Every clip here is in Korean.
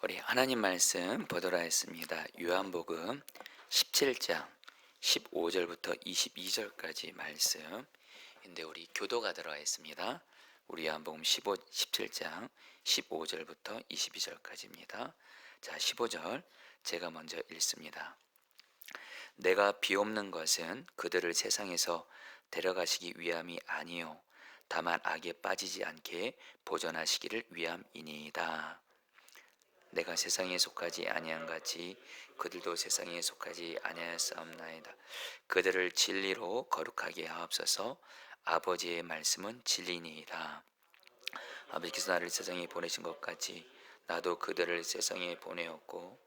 우리 하나님 말씀 보도록 하겠습니다. 요한복음 17장 15절부터 22절까지 말씀인데 우리 교도가 들어가 있습니다. 우리 요한복음 17장 15절부터 22절까지입니다. 자, 15절 제가 먼저 읽습니다. 내가 비옵는 것은 그들을 세상에서 데려가시기 위함이 아니요 다만 악에 빠지지 않게 보존하시기를 위함이니이다. 내가 세상에 속하지 아니한 같이 그들도 세상에 속하지 아니하였사옵나이다. 그들을 진리로 거룩하게 하옵소서. 아버지의 말씀은 진리니이다. 아버지께서 나를 세상에 보내신 것 같이 나도 그들을 세상에 보내었고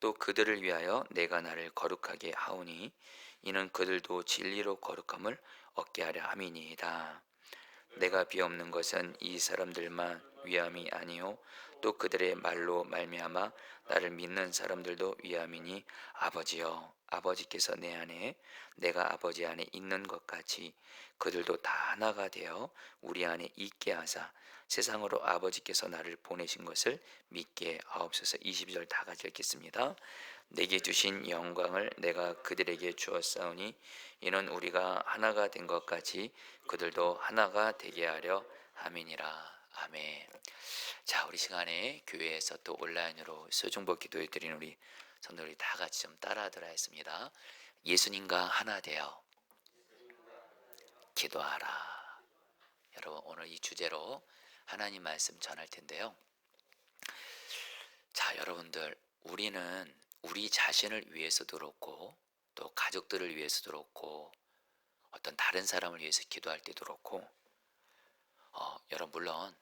또 그들을 위하여 내가 나를 거룩하게 하오니 이는 그들도 진리로 거룩함을 얻게 하려 함이니이다. 내가 비옵는 것은 이 사람들만 위함이 아니요 또 그들의 말로 말미암아 나를 믿는 사람들도 위함이니 아버지여 아버지께서 내 안에 내가 아버지 안에 있는 것 같이 그들도 다 하나가 되어 우리 안에 있게 하사 세상으로 아버지께서 나를 보내신 것을 믿게 하옵소서. 20절 다 같이 읽겠습니다. 내게 주신 영광을 내가 그들에게 주었사오니 이는 우리가 하나가 된 것 같이 그들도 하나가 되게 하려 함이니라. 아멘. 자, 우리 시간에 교회에서 또 온라인으로 소중보 기도해 드리는 우리 성도들이 다 같이 좀 따라하도록 하겠습니다. 예수님과 하나 되어 기도하라. 여러분, 오늘 이 주제로 하나님 말씀 전할 텐데요. 자, 여러분들, 우리는 우리 자신을 위해서도 그렇고 또 가족들을 위해서도 그렇고 어떤 다른 사람을 위해서 기도할 때도 그렇고 여러분, 물론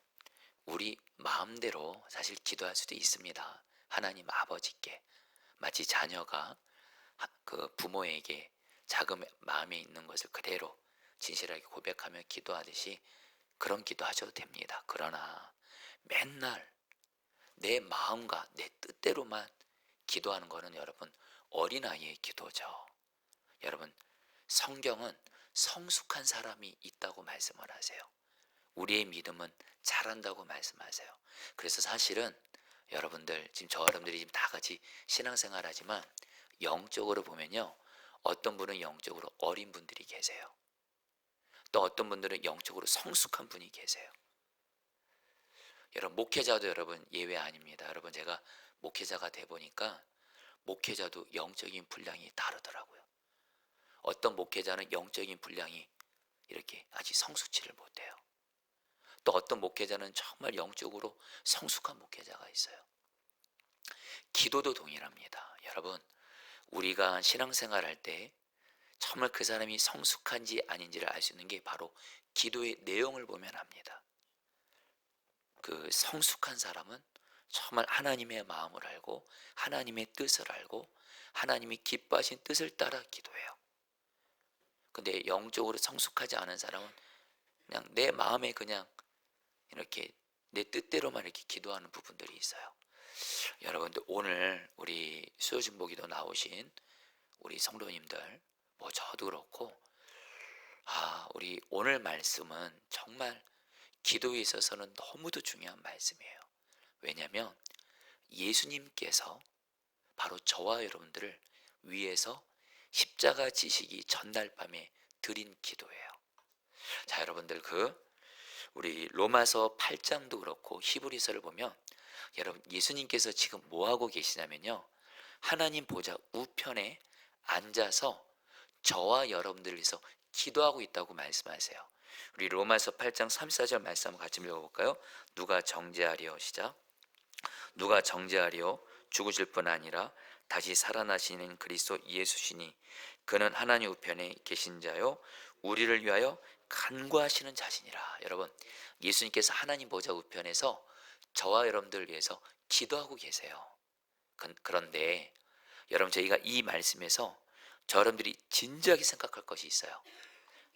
우리 마음대로 사실 기도할 수도 있습니다. 하나님 아버지께 마치 자녀가 그 부모에게 작은 마음에 있는 것을 그대로 진실하게 고백하며 기도하듯이 그런 기도하셔도 됩니다. 그러나 맨날 내 마음과 내 뜻대로만 기도하는 것은 여러분 어린아이의 기도죠. 여러분, 성경은 성숙한 사람이 있다고 말씀을 하세요. 우리의 믿음은 자란다고 말씀하세요. 그래서 사실은 여러분들 지금 여러분들이 지금 다 같이 신앙생활 하지만 영적으로 보면요, 어떤 분은 영적으로 어린 분들이 계세요. 또 어떤 분들은 영적으로 성숙한 분이 계세요. 여러분, 목회자도 여러분 예외 아닙니다. 여러분, 제가 목회자가 돼 보니까 목회자도 영적인 분량이 다르더라고요. 어떤 목회자는 영적인 분량이 이렇게 아직 성숙치를 못해요. 또 어떤 목회자는 정말 영적으로 성숙한 목회자가 있어요. 기도도 동일합니다. 여러분, 우리가 신앙생활 할 때 정말 그 사람이 성숙한지 아닌지를 알 수 있는 게 바로 기도의 내용을 보면 합니다. 그 성숙한 사람은 정말 하나님의 마음을 알고 하나님의 뜻을 알고 하나님이 기뻐하신 뜻을 따라 기도해요. 근데 영적으로 성숙하지 않은 사람은 그냥 내 마음에 그냥 이렇게 내 뜻대로만 이렇게 기도하는 부분들이 있어요. 여러분들, 오늘 우리 수요중보기도 나오신 우리 성도님들, 뭐 저도 그렇고 우리 오늘 말씀은 정말 기도에 있어서는 너무도 중요한 말씀이에요. 왜냐하면 예수님께서 바로 저와 여러분들을 위해서 십자가 지시기 전날 밤에 드린 기도예요. 자, 여러분들, 우리 로마서 8장도 그렇고 히브리서를 보면 여러분, 예수님께서 지금 뭐 하고 계시냐면요, 하나님 보좌 우편에 앉아서 저와 여러분들을 위해서 기도하고 있다고 말씀하세요. 우리 로마서 8장 34절 말씀 한번 같이 읽어볼까요? 누가 정죄하리요? 시작. 누가 정죄하리요? 죽으실 뿐 아니라 다시 살아나시는 그리스도 예수시니 그는 하나님 우편에 계신 자요 우리를 위하여 간구하시는 자신이라. 여러분, 예수님께서 하나님 보좌 우편에서 저와 여러분들을 위해서 기도하고 계세요. 그런데 여러분, 저희가 이 말씀에서 여러분들이 진지하게 생각할 것이 있어요.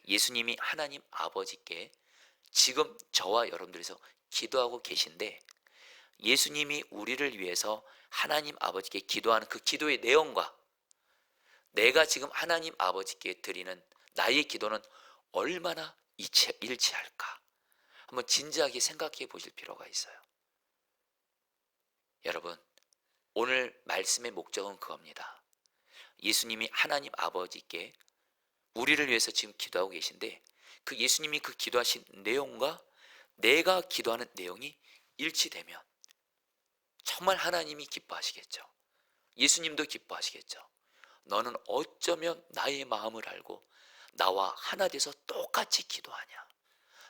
예수님이 하나님 아버지께 지금 저와 여러분들에서 기도하고 계신데 예수님이 우리를 위해서 하나님 아버지께 기도하는 그 기도의 내용과 내가 지금 하나님 아버지께 드리는 나의 기도는 얼마나 일치할까? 한번 진지하게 생각해 보실 필요가 있어요. 여러분, 오늘 말씀의 목적은 그겁니다. 예수님이 하나님 아버지께 우리를 위해서 지금 기도하고 계신데, 그 예수님이 그 기도하신 내용과 내가 기도하는 내용이 일치되면 정말 하나님이 기뻐하시겠죠. 예수님도 기뻐하시겠죠. 너는 어쩌면 나의 마음을 알고 나와 하나 돼서 똑같이 기도하냐.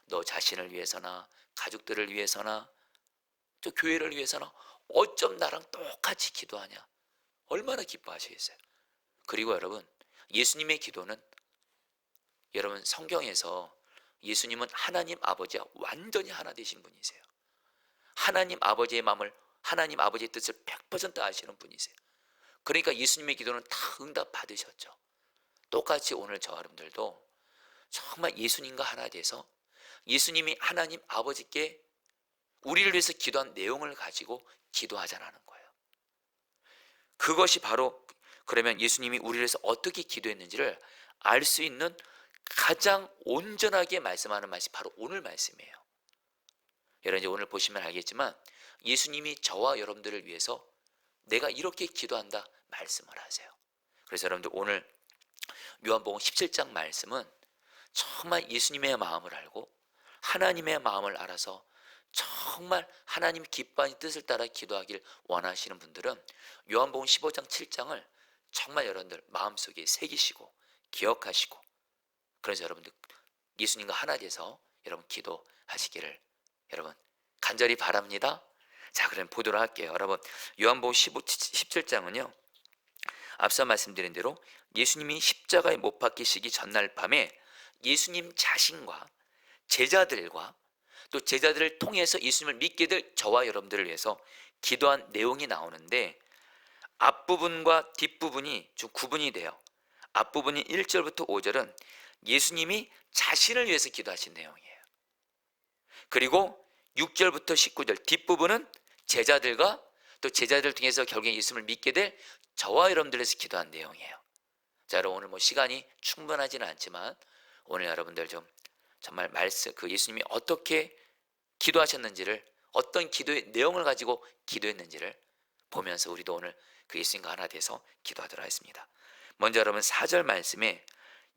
너 자신을 위해서나 가족들을 위해서나 또 교회를 위해서나 어쩜 나랑 똑같이 기도하냐. 얼마나 기뻐하시겠어요. 그리고 여러분, 예수님의 기도는, 여러분 성경에서 예수님은 하나님 아버지와 완전히 하나 되신 분이세요. 하나님 아버지의 마음을, 하나님 아버지의 뜻을 100% 아시는 분이세요. 그러니까 예수님의 기도는 다 응답 받으셨죠. 똑같이 오늘 저 여러분들도 정말 예수님과 하나 돼서 예수님이 하나님 아버지께 우리를 위해서 기도한 내용을 가지고 기도하자라는 거예요. 그것이 바로, 그러면 예수님이 우리를 위해서 어떻게 기도했는지를 알 수 있는 가장 온전하게 말씀하는 말씀이 바로 오늘 말씀이에요. 여러분 이제 오늘 보시면 알겠지만 예수님이 저와 여러분들을 위해서 내가 이렇게 기도한다 말씀을 하세요. 그래서 여러분들 오늘 요한복음 17장 말씀은 정말 예수님의 마음을 알고 하나님의 마음을 알아서 정말 하나님 기뻐하는 뜻을 따라 기도하길 원하시는 분들은 요한복음 15장 7장을 정말 여러분들 마음속에 새기시고 기억하시고, 그래서 여러분들 예수님과 하나 돼서 여러분 기도하시기를 여러분 간절히 바랍니다. 자, 그럼 보도록 할게요. 여러분 요한복음 17장은요 앞서 말씀드린 대로 예수님이 십자가에 못 박히시기 전날 밤에 예수님 자신과 제자들과 또 제자들을 통해서 예수님을 믿게 될 저와 여러분들을 위해서 기도한 내용이 나오는데, 앞부분과 뒷부분이 좀 구분이 돼요. 앞부분이 1절부터 5절은 예수님이 자신을 위해서 기도하신 내용이에요. 그리고 6절부터 19절 뒷부분은 제자들과 또 제자들 통해서 결국에 예수님을 믿게 될 저와 여러분들을 위해서 기도한 내용이에요. 자, 여러분 오늘 시간이 충분하지는 않지만 오늘 여러분들 좀 정말 말씀, 그 예수님이 어떻게 기도하셨는지를, 어떤 기도의 내용을 가지고 기도했는지를 보면서 우리도 오늘 그 예수님과 하나 돼서 기도하도록 하겠습니다. 먼저 여러분 4절 말씀에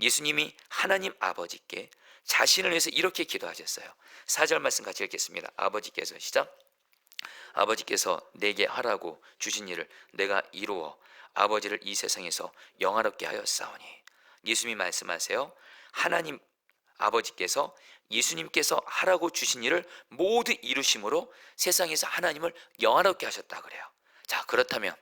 예수님이 하나님 아버지께 자신을 위해서 이렇게 기도하셨어요. 4절 말씀 같이 읽겠습니다. 아버지께서, 시작. 아버지께서 내게 하라고 주신 일을 내가 이루어 아버지를 이 세상에서 영화롭게 하였사오니. 예수님이 말씀하세요. 하나님 아버지께서 예수님께서 하라고 주신 일을 모두 이루심으로 세상에서 하나님을 영화롭게 하셨다 그래요. 자, 그렇다면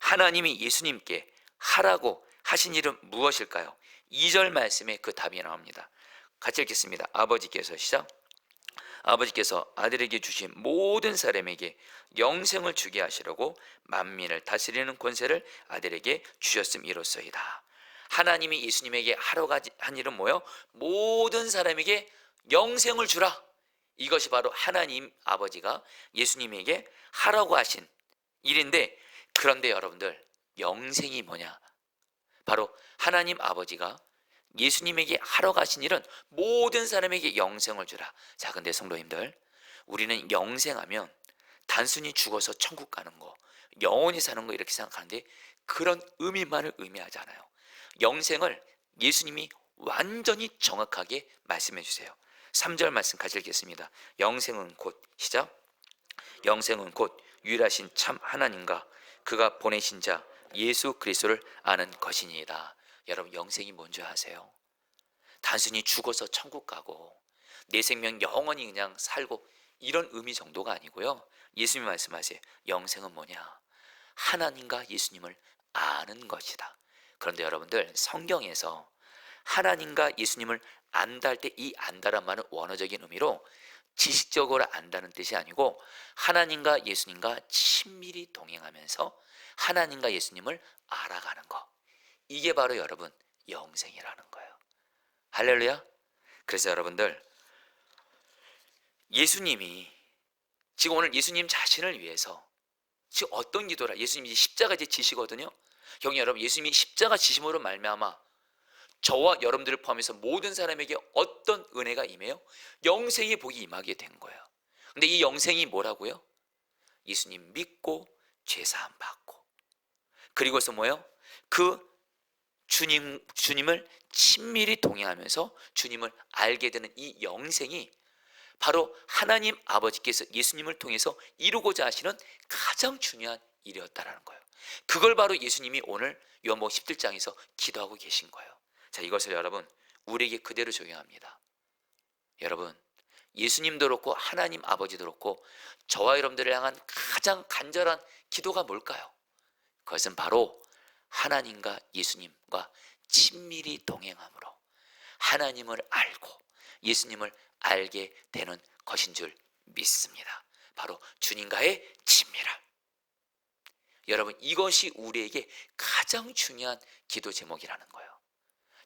하나님이 예수님께 하라고 하신 일은 무엇일까요? 2절 말씀에 그 답이 나옵니다. 같이 읽겠습니다. 아버지께서, 시작. 아버지께서 아들에게 주신 모든 사람에게 영생을 주게 하시려고 만민을 다스리는 권세를 아들에게 주셨음이로소이다. 하나님이 예수님에게 하라고 한 일은 뭐예요? 모든 사람에게 영생을 주라. 이것이 바로 하나님 아버지가 예수님에게 하라고 하신 일인데, 그런데 여러분들 영생이 뭐냐? 바로 하나님 아버지가 예수님에게 하라고 하신 일은 모든 사람에게 영생을 주라. 자, 근데 성도님들, 우리는 영생하면 단순히 죽어서 천국 가는 거, 영원히 사는 거 이렇게 생각하는데 그런 의미만을 의미하지 않아요. 영생을 예수님이 완전히 정확하게 말씀해 주세요. 3절 말씀 같이 읽겠습니다. 영생은 곧, 시작. 영생은 곧 유일하신 참 하나님과 그가 보내신 자 예수 그리스도를 아는 것이니이다. 여러분 영생이 뭔지 아세요? 단순히 죽어서 천국 가고 내 생명 영원히 그냥 살고 이런 의미 정도가 아니고요. 예수님이 말씀하세요. 영생은 뭐냐? 하나님과 예수님을 아는 것이다. 그런데 여러분들 성경에서 하나님과 예수님을 안다 할 때 이 안다란 말은 원어적인 의미로 지식적으로 안다는 뜻이 아니고 하나님과 예수님과 친밀히 동행하면서 하나님과 예수님을 알아가는 것, 이게 바로 여러분 영생이라는 거예요. 할렐루야. 그래서 여러분들 예수님이 지금 오늘 예수님 자신을 위해서 지금 어떤 기도라, 예수님이 십자가 이제 지시거든요. 형님 여러분, 예수님이 십자가 지심으로 말미암아 저와 여러분들을 포함해서 모든 사람에게 어떤 은혜가 임해요? 영생의 복이 임하게 된 거예요. 근데 이 영생이 뭐라고요? 예수님 믿고 죄사함 받고, 그리고서 뭐예요? 그 주님을 친밀히 동행하면서 주님을 알게 되는 이 영생이 바로 하나님 아버지께서 예수님을 통해서 이루고자 하시는 가장 중요한 일이었다라는 거예요. 그걸 바로 예수님이 오늘 요한복음 17장에서 기도하고 계신 거예요. 자, 이것을 여러분 우리에게 그대로 적용합니다. 여러분, 예수님도 그렇고 하나님 아버지도 그렇고 저와 여러분들을 향한 가장 간절한 기도가 뭘까요? 그것은 바로 하나님과 예수님과 친밀히 동행함으로 하나님을 알고 예수님을 알게 되는 것인 줄 믿습니다. 바로 주님과의 친밀함. 여러분, 이것이 우리에게 가장 중요한 기도 제목이라는 거예요.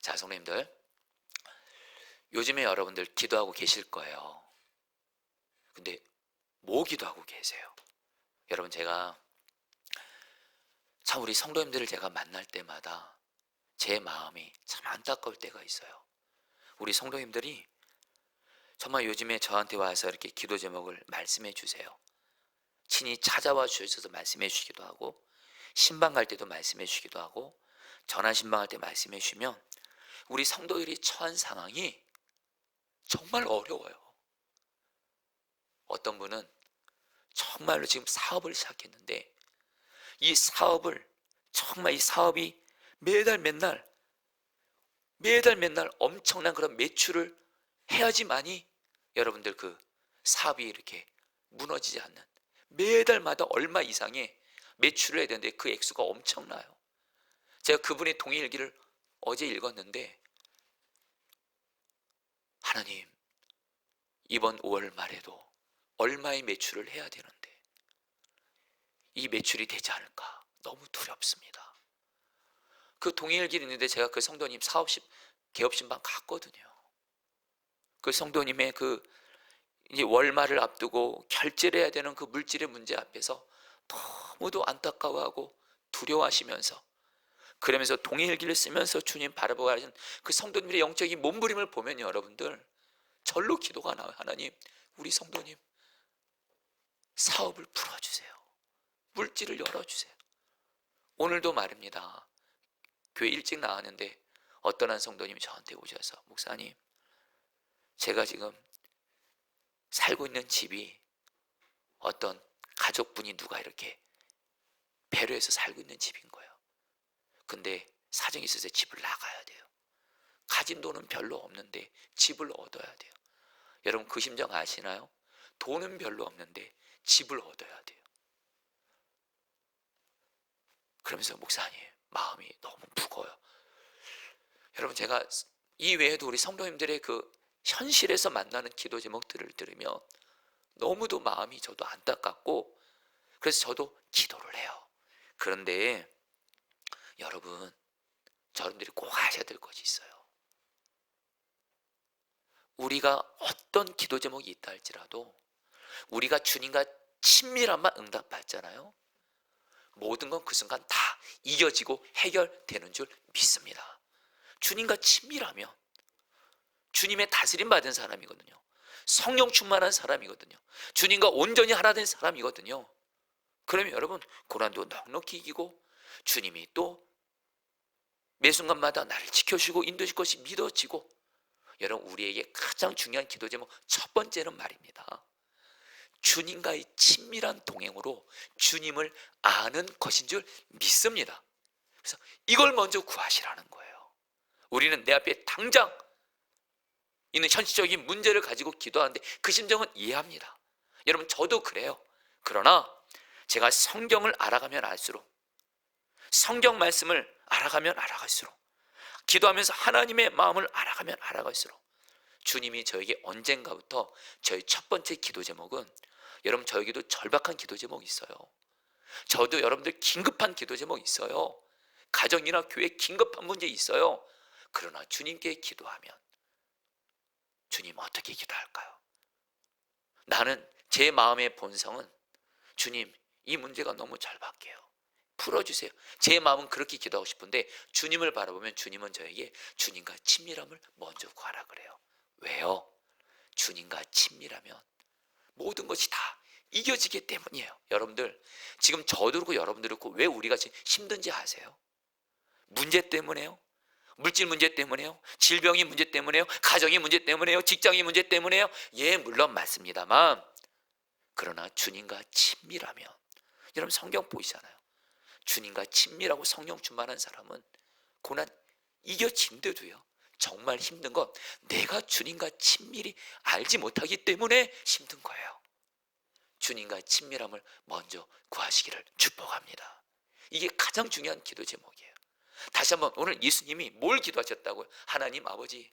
자, 성도님들, 요즘에 여러분들 기도하고 계실 거예요. 근데 뭐 기도하고 계세요? 여러분, 제가 참 우리 성도님들을 제가 만날 때마다 제 마음이 참 안타까울 때가 있어요. 우리 성도님들이 정말 요즘에 저한테 와서 이렇게 기도 제목을 말씀해 주세요. 친히 찾아와 주셔서 말씀해 주시기도 하고, 신방 갈 때도 말씀해 주시기도 하고, 전화 신방할 때 말씀해 주시면 우리 성도들이 처한 상황이 정말 어려워요. 어떤 분은 정말로 지금 사업을 시작했는데 이 사업을 정말 이 사업이 매달 맨날 엄청난 그런 매출을 해야지만이 여러분들 그 사업이 이렇게 무너지지 않는, 매달마다 얼마 이상의 매출을 해야 되는데 그 액수가 엄청나요. 제가 그분의 동일기를 어제 읽었는데, 하나님, 이번 5월 말에도 얼마의 매출을 해야 되는데 이 매출이 되지 않을까 너무 두렵습니다. 그 동일기를 있는데 제가 그 성도님 개업신방 갔거든요. 그 성도님의 그 이제 월말을 앞두고 결제를 해야 되는 그 물질의 문제 앞에서 너무도 안타까워하고 두려워하시면서, 그러면서 동일기를 쓰면서 주님 바라보고 하신 그 성도님의 영적인 몸부림을 보면 여러분들 절로 기도가 나와요. 하나님, 우리 성도님 사업을 풀어주세요. 물질을 열어주세요. 오늘도 말입니다. 교회 일찍 나왔는데 어떤 한 성도님이 저한테 오셔서, 목사님, 제가 지금 살고 있는 집이 어떤 가족분이 누가 이렇게 배려해서 살고 있는 집인 거예요. 근데 사정이 있어서 집을 나가야 돼요. 가진 돈은 별로 없는데 집을 얻어야 돼요. 여러분, 그 심정 아시나요? 돈은 별로 없는데 집을 얻어야 돼요. 그러면서 목사님, 마음이 너무 무거워요. 여러분, 제가 이 외에도 우리 성도님들의 그 현실에서 만나는 기도 제목들을 들으면 너무도 마음이 저도 안타깝고, 그래서 저도 기도를 해요. 그런데 여러분, 여러분들이 꼭 하셔야 될 것이 있어요. 우리가 어떤 기도 제목이 있다 할지라도 우리가 주님과 친밀함만 응답받잖아요. 모든 건 그 순간 다 이겨지고 해결되는 줄 믿습니다. 주님과 친밀하면 주님의 다스림 받은 사람이거든요. 성령 충만한 사람이거든요. 주님과 온전히 하나 된 사람이거든요. 그러면 여러분, 고난도 넉넉히 이기고 주님이 또 매 순간마다 나를 지켜주시고 인도하실 것이 믿어지고, 여러분, 우리에게 가장 중요한 기도 제목 첫 번째는 말입니다, 주님과의 친밀한 동행으로 주님을 아는 것인 줄 믿습니다. 그래서 이걸 먼저 구하시라는 거예요. 우리는 내 앞에 당장 있는 현실적인 문제를 가지고 기도하는데 그 심정은 이해합니다. 여러분, 저도 그래요. 그러나 제가 성경을 알아가면 알수록, 성경 말씀을 알아가면 알아갈수록, 기도하면서 하나님의 마음을 알아가면 알아갈수록 주님이 저에게 언젠가부터 저희 첫 번째 기도 제목은, 여러분, 저에게도 절박한 기도 제목이 있어요. 저도 여러분들 긴급한 기도 제목이 있어요. 가정이나 교회 긴급한 문제 있어요. 그러나 주님께 기도하면 주님 어떻게 기도할까요? 나는 제 마음의 본성은, 주님, 이 문제가 너무 절박해요. 풀어주세요. 제 마음은 그렇게 기도하고 싶은데 주님을 바라보면 주님은 저에게 주님과 친밀함을 먼저 구하라 그래요. 왜요? 주님과 친밀하면 모든 것이 다 이겨지기 때문이에요. 여러분들 지금 저도 그렇고 여러분들 그렇고 왜 우리가 지금 힘든지 아세요? 문제 때문에요? 물질 문제 때문에요? 질병이 문제 때문에요? 가정이 문제 때문에요? 직장이 문제 때문에요? 예, 물론 맞습니다만, 그러나 주님과 친밀하면, 여러분 성경 보이잖아요. 주님과 친밀하고 성령 충만한 사람은 고난 이겨진대도요, 정말 힘든 건 내가 주님과 친밀히 알지 못하기 때문에 힘든 거예요. 주님과 친밀함을 먼저 구하시기를 축복합니다. 이게 가장 중요한 기도 제목이에요. 다시 한번, 오늘 예수님이 뭘 기도하셨다고요? 하나님 아버지,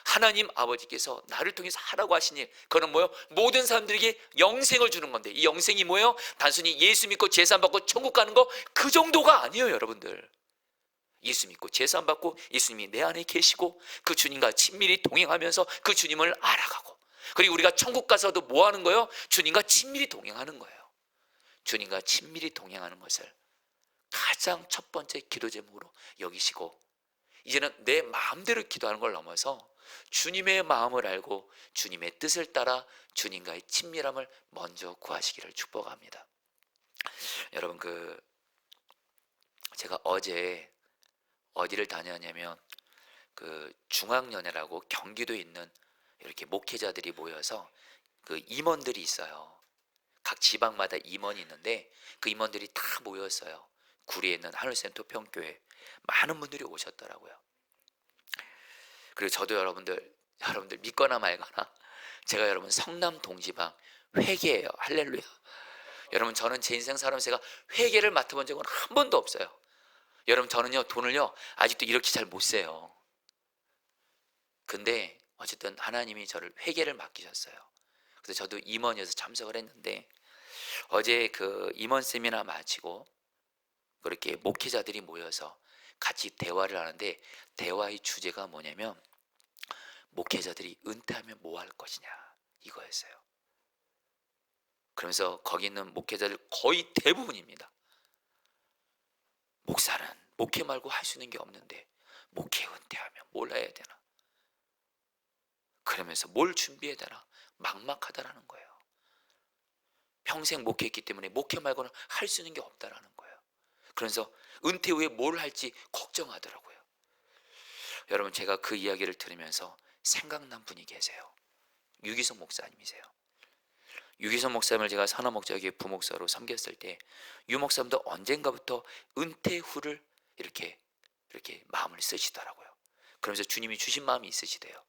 하나님 아버지께서 나를 통해서 하라고 하신 일, 그거는 뭐예요? 모든 사람들에게 영생을 주는 건데, 이 영생이 뭐예요? 단순히 예수 믿고 제사 받고 천국 가는 거, 그 정도가 아니에요. 여러분들, 예수 믿고 제사 받고 예수님이 내 안에 계시고 그 주님과 친밀히 동행하면서 그 주님을 알아가고, 그리고 우리가 천국 가서도 뭐 하는 거예요? 주님과 친밀히 동행하는 거예요. 주님과 친밀히 동행하는 것을 가장 첫 번째 기도 제목으로 여기시고, 이제는 내 마음대로 기도하는 걸 넘어서 주님의 마음을 알고 주님의 뜻을 따라 주님과의 친밀함을 먼저 구하시기를 축복합니다. 여러분, 제가 어제 어디를 다녔냐면, 중앙연회라고 경기도에 있는 이렇게 목회자들이 모여서 임원들이 있어요. 각 지방마다 임원이 있는데 그 임원들이 다 모였어요. 구리에 있는 하늘센터 평교에 많은 분들이 오셨더라고요. 그리고 저도 여러분들 믿거나 말거나 제가 여러분 성남 동지방 회계예요. 할렐루야. 여러분, 저는 제 인생 살아면서 제가 회계를 맡아본 적은 한 번도 없어요. 여러분, 저는요 돈을요 아직도 이렇게 잘 못 세요. 근데 어쨌든 하나님이 저를 회계를 맡기셨어요. 그래서 저도 임원이어서 참석을 했는데, 어제 임원 세미나 마치고 그렇게 목회자들이 모여서 같이 대화를 하는데, 대화의 주제가 뭐냐면 목회자들이 은퇴하면 뭐 할 것이냐, 이거였어요. 그러면서 거기 있는 목회자들 거의 대부분입니다. 목사는 목회 말고 할 수 있는 게 없는데 목회 은퇴하면 뭘 해야 되나, 그러면서 뭘 준비해야 되나 막막하다라는 거예요. 평생 목회했기 때문에 목회 말고는 할 수 있는 게 없다라는 거예요. 그래서 은퇴 후에 뭘 할지 걱정하더라고요. 여러분, 제가 그 이야기를 들으면서 생각난 분이 계세요. 유기성 목사님이세요. 유기성 목사님을 제가 산업목자교회 부목사로 섬겼을 때, 유 목사님도 언젠가부터 은퇴 후를 이렇게 마음을 쓰시더라고요. 그러면서 주님이 주신 마음이 있으시대요.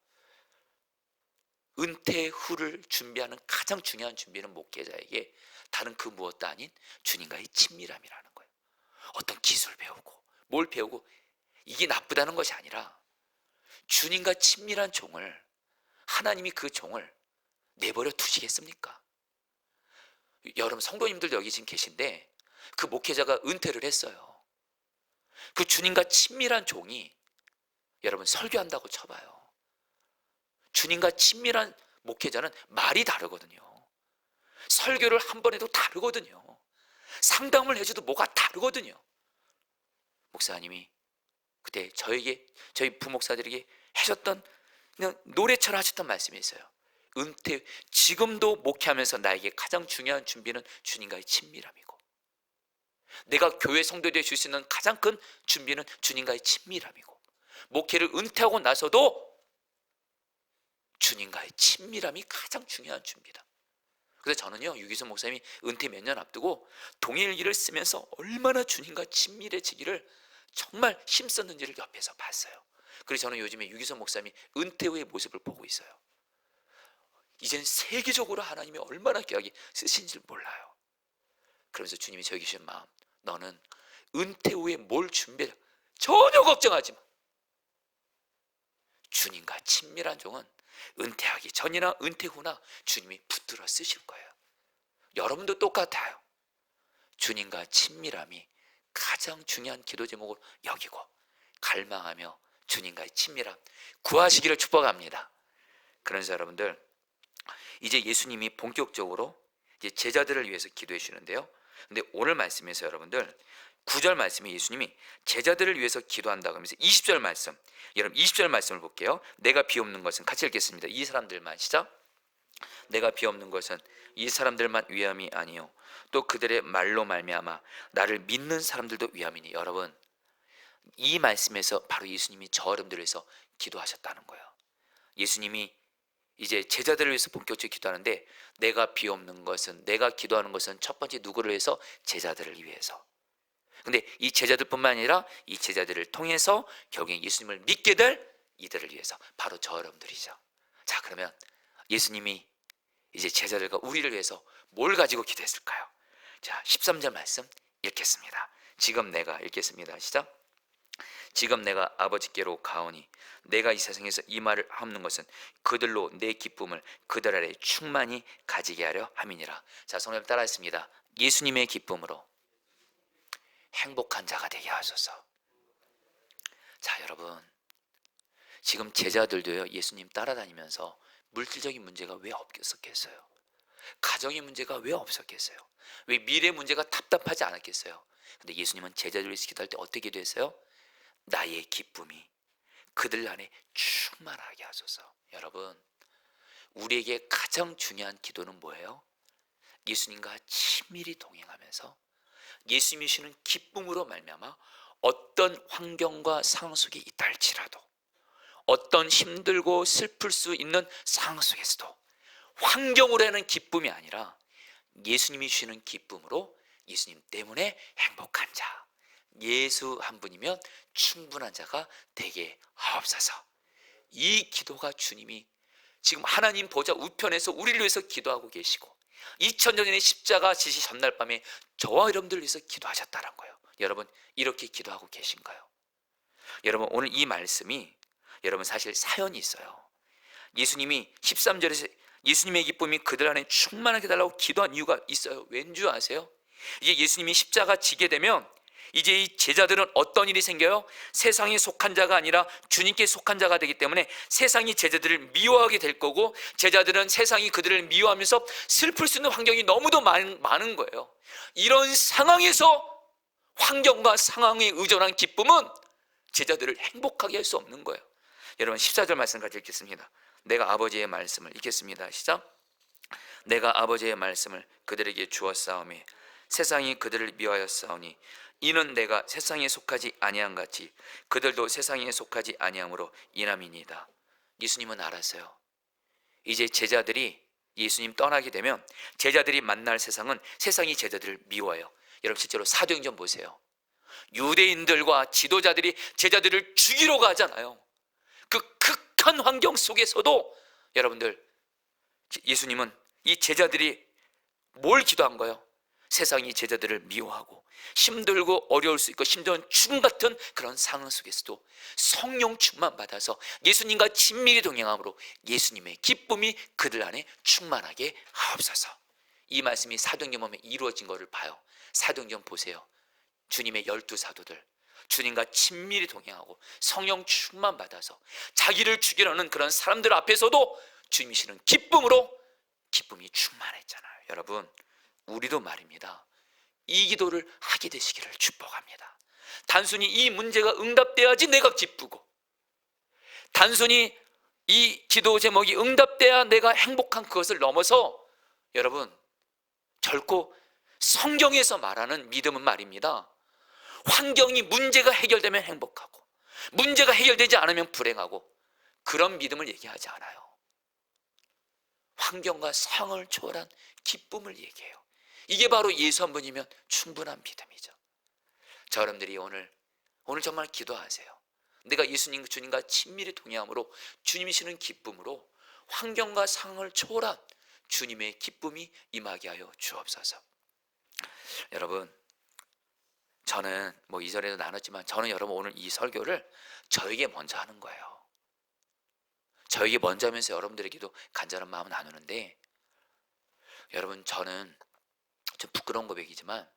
은퇴 후를 준비하는 가장 중요한 준비는 목회자에게 다른 그 무엇도 아닌 주님과의 친밀함이라는 거예요. 어떤 기술 배우고 뭘 배우고 이게 나쁘다는 것이 아니라, 주님과 친밀한 종을, 하나님이 그 종을 내버려 두시겠습니까? 여러분, 성도님들도 여기 지금 계신데 그 목회자가 은퇴를 했어요. 그 주님과 친밀한 종이, 여러분, 설교한다고 쳐봐요. 주님과 친밀한 목회자는 말이 다르거든요. 설교를 한 번 해도 다르거든요. 상담을 해줘도 뭐가 다르거든요. 목사님이 그때 저희 부목사들에게 하셨던, 그냥 노래처럼 하셨던 말씀이 있어요. 은퇴, 지금도 목회하면서 나에게 가장 중요한 준비는 주님과의 친밀함이고, 내가 교회 성도되어 줄 수 있는 가장 큰 준비는 주님과의 친밀함이고, 목회를 은퇴하고 나서도 주님과의 친밀함이 가장 중요한 준비다. 그래서 저는요, 유기성 목사님이 은퇴 몇 년 앞두고 동일기를 쓰면서 얼마나 주님과 친밀해지기를 정말 힘썼는지를 옆에서 봤어요. 그래서 저는 요즘에 유기성 목사님이 은퇴 후의 모습을 보고 있어요. 이젠 세계적으로 하나님이 얼마나 귀하게 쓰신지 몰라요. 그러면서 주님이 저에게 주신 마음, 너는 은퇴 후에 뭘 준비해, 전혀 걱정하지 마. 주님과 친밀한 종은 은퇴하기 전이나 은퇴 후나 주님이 붙들어 쓰실 거예요. 여러분도 똑같아요. 주님과 친밀함이 가장 중요한 기도 제목을 여기고 갈망하며 주님과의 친밀함 구하시기를 축복합니다. 그래서 여러분들, 이제 예수님이 본격적으로 이제 제자들을 위해서 기도해 주시는데요. 근데 오늘 말씀에서 여러분들 9절 말씀에 예수님이 제자들을 위해서 기도한다고 하면서 20절 말씀, 여러분 20절 말씀을 볼게요. 내가 비옵는 것은 같이 읽겠습니다. 이 사람들만, 시작. 내가 비옵는 것은 이 사람들만 위함이 아니요 또 그들의 말로 말미암아 나를 믿는 사람들도 위함이니. 여러분, 이 말씀에서 바로 예수님이 저 여러분들을 위해서 기도하셨다는 거예요. 예수님이 이제 제자들을 위해서 본격적으로 기도하는데, 내가 비옵는 것은, 내가 기도하는 것은 첫 번째 누구를 위해서? 제자들을 위해서. 근데 이 제자들뿐만 아니라 이 제자들을 통해서 결국에 예수님을 믿게 될 이들을 위해서, 바로 저 여러분들이죠. 자, 그러면 예수님이 이제 제자들과 우리를 위해서 뭘 가지고 기도했을까요? 자, 13절 말씀 읽겠습니다. 지금 내가, 읽겠습니다. 시작. 지금 내가 아버지께로 가오니 내가 이 세상에서 이 말을 하옵는 것은 그들로 내 기쁨을 그들 아래 충만히 가지게 하려 함이니라. 자, 성도님 따라했습니다. 예수님의 기쁨으로 행복한 자가 되게 하소서. 자, 여러분, 지금 제자들도요, 예수님 따라다니면서 물질적인 문제가 왜 없었겠어요? 가정의 문제가 왜 없었겠어요? 왜 미래 문제가 답답하지 않았겠어요? 근데 예수님은 제자들을 위해서 기도할 때 어떻게 기도했어요? 나의 기쁨이 그들 안에 충만하게 하소서. 여러분, 우리에게 가장 중요한 기도는 뭐예요? 예수님과 친밀히 동행하면서 예수님이 주시는 기쁨으로 말미암아 어떤 환경과 상황 속에 있다 할지라도, 어떤 힘들고 슬플 수 있는 상황 속에서도 환경으로 하는 기쁨이 아니라 예수님이 주시는 기쁨으로 예수님 때문에 행복한 자, 예수 한 분이면 충분한 자가 되게 하옵소서. 이 기도가 주님이 지금 하나님 보좌 우편에서 우리를 위해서 기도하고 계시고 2000년 전에 십자가 지시 전날 밤에 저와 여러분들을 위해서 기도하셨다는 거예요. 여러분, 이렇게 기도하고 계신가요? 여러분, 오늘 이 말씀이, 여러분, 사실 사연이 있어요. 예수님이 13절에서 예수님의 기쁨이 그들 안에 충만하게 달라고 기도한 이유가 있어요. 왠지 아세요? 이제 예수님이 십자가 지게 되면 이제 이 제자들은 어떤 일이 생겨요? 세상에 속한 자가 아니라 주님께 속한 자가 되기 때문에 세상이 제자들을 미워하게 될 거고, 제자들은 세상이 그들을 미워하면서 슬플 수 있는 환경이 너무도 많은 거예요. 이런 상황에서 환경과 상황에 의존한 기쁨은 제자들을 행복하게 할 수 없는 거예요. 여러분, 14절 말씀까지 읽겠습니다. 내가 아버지의 말씀을, 읽겠습니다. 시작. 내가 아버지의 말씀을 그들에게 주었사오니 세상이 그들을 미워하였사오니 이는 내가 세상에 속하지 아니한 같이 그들도 세상에 속하지 아니함으로 인함이니이다. 예수님은 알았어요. 이제 제자들이 예수님 떠나게 되면 제자들이 만날 세상은 세상이 제자들을 미워해요. 여러분, 실제로 사도행전 보세요. 유대인들과 지도자들이 제자들을 죽이러 가잖아요. 그 극한 환경 속에서도 여러분들, 예수님은 이 제자들이 뭘 기도한 거예요? 세상이 제자들을 미워하고 힘들고 어려울 수 있고 심지어는 죽음 같은 그런 상황 속에서도 성령 충만 받아서 예수님과 친밀히 동행함으로 예수님의 기쁨이 그들 안에 충만하게 하옵소서. 이 말씀이 사도행전 보면 이루어진 것을 봐요. 사도행전 보세요. 주님의 12사도들 주님과 친밀히 동행하고 성령 충만 받아서 자기를 죽이려는 그런 사람들 앞에서도 주님이 주시는 기쁨으로 기쁨이 충만했잖아요. 여러분, 우리도 말입니다. 이 기도를 하게 되시기를 축복합니다. 단순히 이 문제가 응답돼야지 내가 기쁘고, 단순히 이 기도 제목이 응답돼야 내가 행복한 그것을 넘어서, 여러분, 결코 성경에서 말하는 믿음은 말입니다, 환경이 문제가 해결되면 행복하고 문제가 해결되지 않으면 불행하고 그런 믿음을 얘기하지 않아요. 환경과 상황을 초월한 기쁨을 얘기해요. 이게 바로 예수 한 분이면 충분한 믿음이죠. 자, 여러분들이 오늘 정말 기도하세요. 내가 예수님 주님과 친밀히 동행함으로 주님이 주시는 기쁨으로 환경과 상황을 초월한 주님의 기쁨이 임하게 하여 주옵소서. 여러분, 저는 뭐 이전에도 나눴지만 저는 여러분 오늘 이 설교를 저에게 먼저 하는 거예요. 저에게 먼저 하면서 여러분들에게도 간절한 마음을 나누는데, 여러분, 저는 좀 부끄러운 고백이지만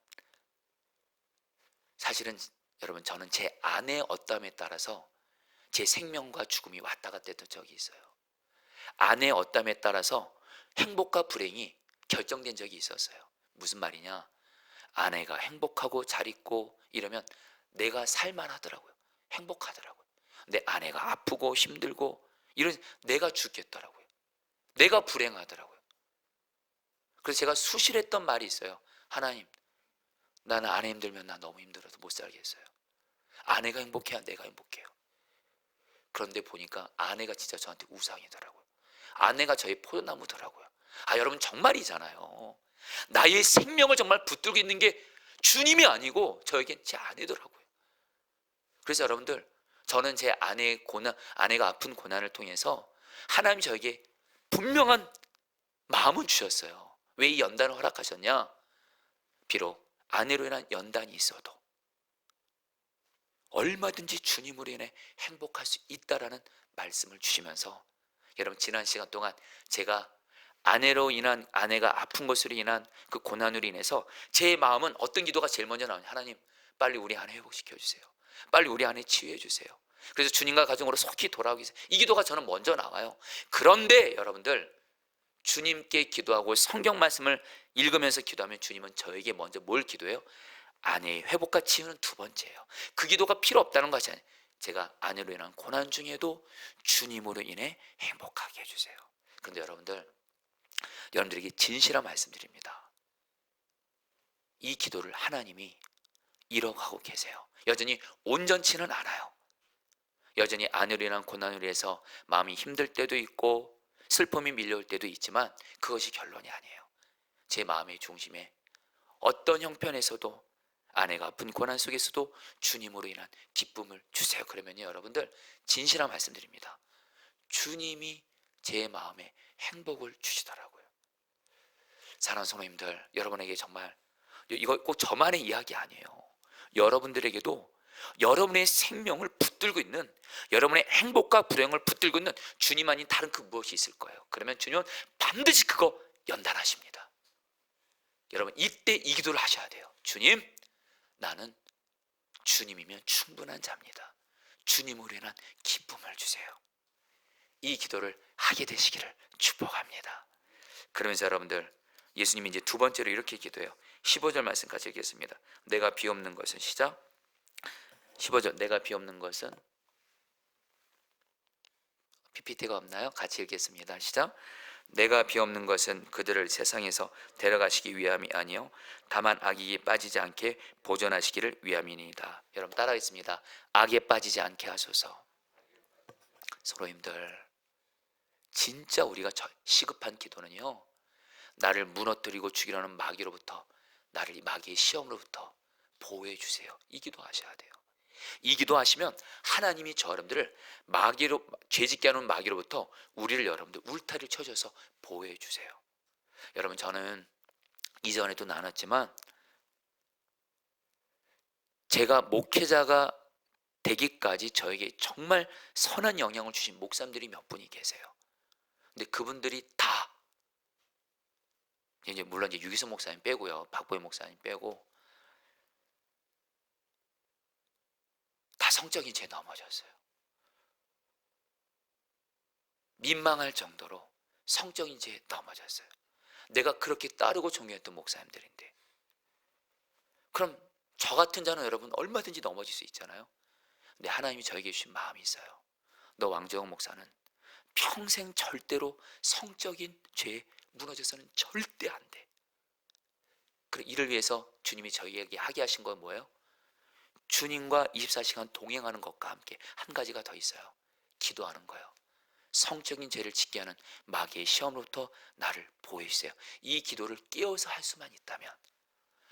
사실은 여러분, 저는 제 아내의 어떠함에 따라서 제 생명과 죽음이 왔다 갔다 했던 적이 있어요. 아내의 어떠함에 따라서 행복과 불행이 결정된 적이 있었어요. 무슨 말이냐, 아내가 행복하고 잘 있고 이러면 내가 살만하더라고요. 행복하더라고요. 근데 아내가 아프고 힘들고 이런 내가 죽겠더라고요. 내가 불행하더라고요. 그래서 제가 수실했던 말이 있어요. 하나님, 나는 아내 힘들면 나 너무 힘들어서 못 살겠어요. 아내가 행복해야 내가 행복해요. 그런데 보니까 아내가 진짜 저한테 우상이더라고요. 아내가 저의 포도나무더라고요. 여러분 정말이잖아요. 나의 생명을 정말 붙들고 있는 게 주님이 아니고 저에겐 제 아내더라고요. 그래서 여러분들, 저는 제 아내가 아픈 고난을 통해서 하나님이 저에게 분명한 마음을 주셨어요. 왜 이 연단을 허락하셨냐? 비록 아내로 인한 연단이 있어도 얼마든지 주님으로 인해 행복할 수 있다라는 말씀을 주시면서, 여러분 지난 시간 동안 제가 아내가 아픈 것으로 인한 그 고난으로 인해서 제 마음은 어떤 기도가 제일 먼저 나오냐? 하나님, 빨리 우리 아내 회복시켜 주세요. 빨리 우리 아내 치유해 주세요. 그래서 주님과 가정으로 속히 돌아오기 위해서 이 기도가 저는 먼저 나와요. 그런데 여러분들, 주님께 기도하고 성경 말씀을 읽으면서 기도하면 주님은 저에게 먼저 뭘 기도해요? 아내의 회복과 치유는 두 번째예요. 그 기도가 필요 없다는 것이 아니에요. 제가 아내로 인한 고난 중에도 주님으로 인해 행복하게 해주세요. 그런데 여러분들에게 진실한 말씀드립니다. 이 기도를 하나님이 이뤄가고 계세요. 여전히 온전치는 않아요. 여전히 아내로 인한 고난으로 해서 마음이 힘들 때도 있고 슬픔이 밀려올 때도 있지만 그것이 결론이 아니에요. 제 마음의 중심에 어떤 형편에서도, 아내가 아픈 고난 속에서도 주님으로 인한 기쁨을 주세요. 그러면요, 여러분들 진실한 말씀드립니다. 주님이 제 마음에 행복을 주시더라고요. 사랑하는 성도님들, 여러분에게 정말 이거 꼭 저만의 이야기 아니에요. 여러분들에게도 여러분의 생명을 붙들고 있는, 여러분의 행복과 불행을 붙들고 있는 주님 아닌 다른 그 무엇이 있을 거예요. 그러면 주님은 반드시 그거 연단하십니다. 여러분 이때 이 기도를 하셔야 돼요. 주님, 나는 주님이면 충분한 자입니다. 주님으로 인한 기쁨을 주세요. 이 기도를 하게 되시기를 축복합니다. 그러면서 여러분들, 예수님이 이제 두 번째로 이렇게 기도해요. 15절 말씀까지 읽겠습니다. 내가 비옵는 것은, 시작. 15절, 내가 비옵는 것은, PPT가 없나요? 같이 읽겠습니다. 시작. 내가 비옵는 것은 그들을 세상에서 데려가시기 위함이 아니요 다만 악에 빠지지 않게 보존하시기를 위함이니이다. 여러분 따라하겠습니다. 악에 빠지지 않게 하소서. 성도님들, 진짜 우리가 시급한 기도는요, 나를 무너뜨리고 죽이려는 마귀로부터, 나를 이 마귀의 시험으로부터 보호해 주세요. 이 기도 하셔야 돼요. 이 기도 하시면 하나님이 저 여러분들을 죄짓게 하는 마귀로부터 우리를, 여러분들 울타리를 쳐줘서 보호해 주세요. 여러분, 저는 이전에도 나눴지만 제가 목회자가 되기까지 저에게 정말 선한 영향을 주신 목사님들이 몇 분이 계세요. 근데 그분들이 다, 이제 물론 이제 유기성 목사님 빼고요, 박보혜 목사님 빼고, 다 성적인 죄에 넘어졌어요. 민망할 정도로 성적인 죄에 넘어졌어요. 내가 그렇게 따르고 존경했던 목사님들인데. 그럼 저 같은 자는 여러분 얼마든지 넘어질 수 있잖아요. 근데 하나님이 저에게 주신 마음이 있어요. 너 왕정욱 목사는 평생 절대로 성적인 죄에 무너져서는 절대 안 돼. 그래, 이를 위해서 주님이 저희에게 하게 하신 건 뭐예요? 주님과 24시간 동행하는 것과 함께 한 가지가 더 있어요. 기도하는 거예요. 성적인 죄를 짓게 하는 마귀의 시험으로부터 나를 보호해 주세요. 이 기도를 깨어서 할 수만 있다면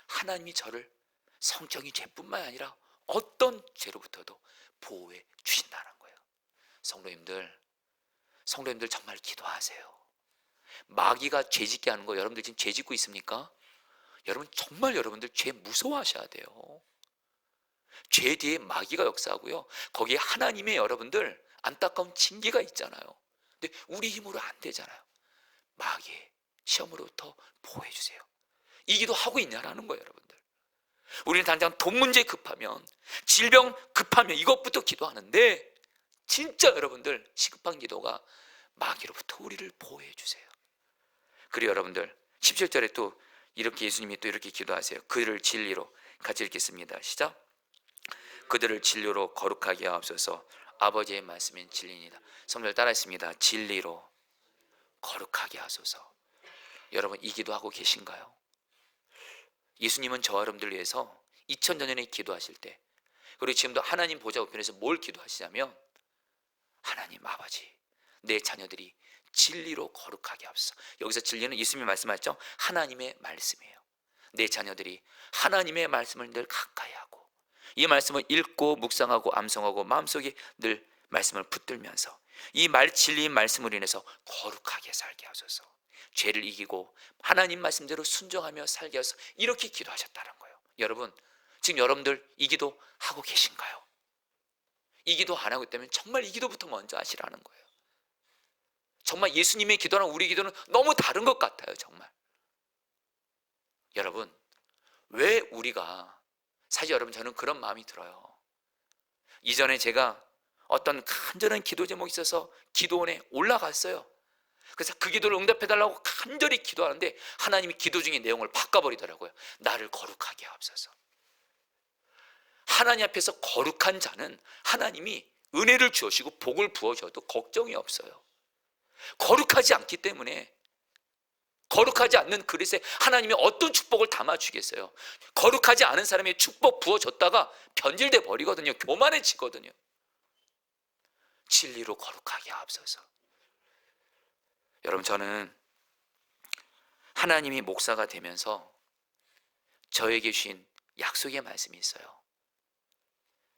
하나님이 저를 성적인 죄뿐만 아니라 어떤 죄로부터도 보호해 주신다는 거예요. 성도님들 정말 기도하세요. 마귀가 죄 짓게 하는 거, 여러분들 지금 죄 짓고 있습니까? 여러분 정말 여러분들 죄 무서워하셔야 돼요. 죄 뒤에 마귀가 역사하고요, 거기에 하나님의 여러분들 안타까운 징계가 있잖아요. 근데 우리 힘으로 안 되잖아요. 마귀의 시험으로부터 보호해 주세요. 이 기도 하고 있냐라는 거예요. 여러분들, 우리는 당장 돈 문제 급하면, 질병 급하면 이것부터 기도하는데, 진짜 여러분들 시급한 기도가 마귀로부터 우리를 보호해 주세요. 그리고 여러분들 17절에 또 이렇게 예수님이 또 이렇게 기도하세요. 그들을 진리로, 같이 읽겠습니다. 시작. 그들을 진리로 거룩하게 하옵소서. 아버지의 말씀은 진리입니다. 성도들 따라했습니다. 진리로 거룩하게 하소서. 여러분 이 기도하고 계신가요? 예수님은 저와 여러분들 위해서 2000년 전에 기도하실 때, 그리고 지금도 하나님 보좌 우편에서 뭘 기도하시냐면, 하나님 아버지, 내 자녀들이 진리로 거룩하게 하옵소서. 여기서 진리는 예수님이 말씀하셨죠. 하나님의 말씀이에요. 내 자녀들이 하나님의 말씀을 늘 가까이 하고, 이 말씀을 읽고 묵상하고 암송하고 마음속에 늘 말씀을 붙들면서 이 진리인 말씀으로 인해서 거룩하게 살게 하소서. 죄를 이기고 하나님 말씀대로 순종하며 살게 하소서. 이렇게 기도하셨다는 거예요. 여러분, 지금 여러분들 이 기도 하고 계신가요? 이 기도 안 하고 있다면 정말 이 기도부터 먼저 하시라는 거예요. 정말 예수님의 기도랑 우리 기도는 너무 다른 것 같아요. 정말. 여러분, 왜 우리가, 사실 여러분 저는 그런 마음이 들어요. 이전에 제가 어떤 간절한 기도 제목이 있어서 기도원에 올라갔어요. 그래서 그 기도를 응답해달라고 간절히 기도하는데 하나님이 기도 중에 내용을 바꿔버리더라고요. 나를 거룩하게 하옵소서. 하나님 앞에서 거룩한 자는 하나님이 은혜를 주시고 복을 부어줘도 걱정이 없어요. 거룩하지 않기 때문에, 거룩하지 않는 그릇에 하나님이 어떤 축복을 담아주겠어요? 거룩하지 않은 사람의 축복 부어줬다가 변질돼 버리거든요. 교만해지거든요. 진리로 거룩하게 하옵소서. 여러분, 저는 하나님이 목사가 되면서 저에게 주신 약속의 말씀이 있어요.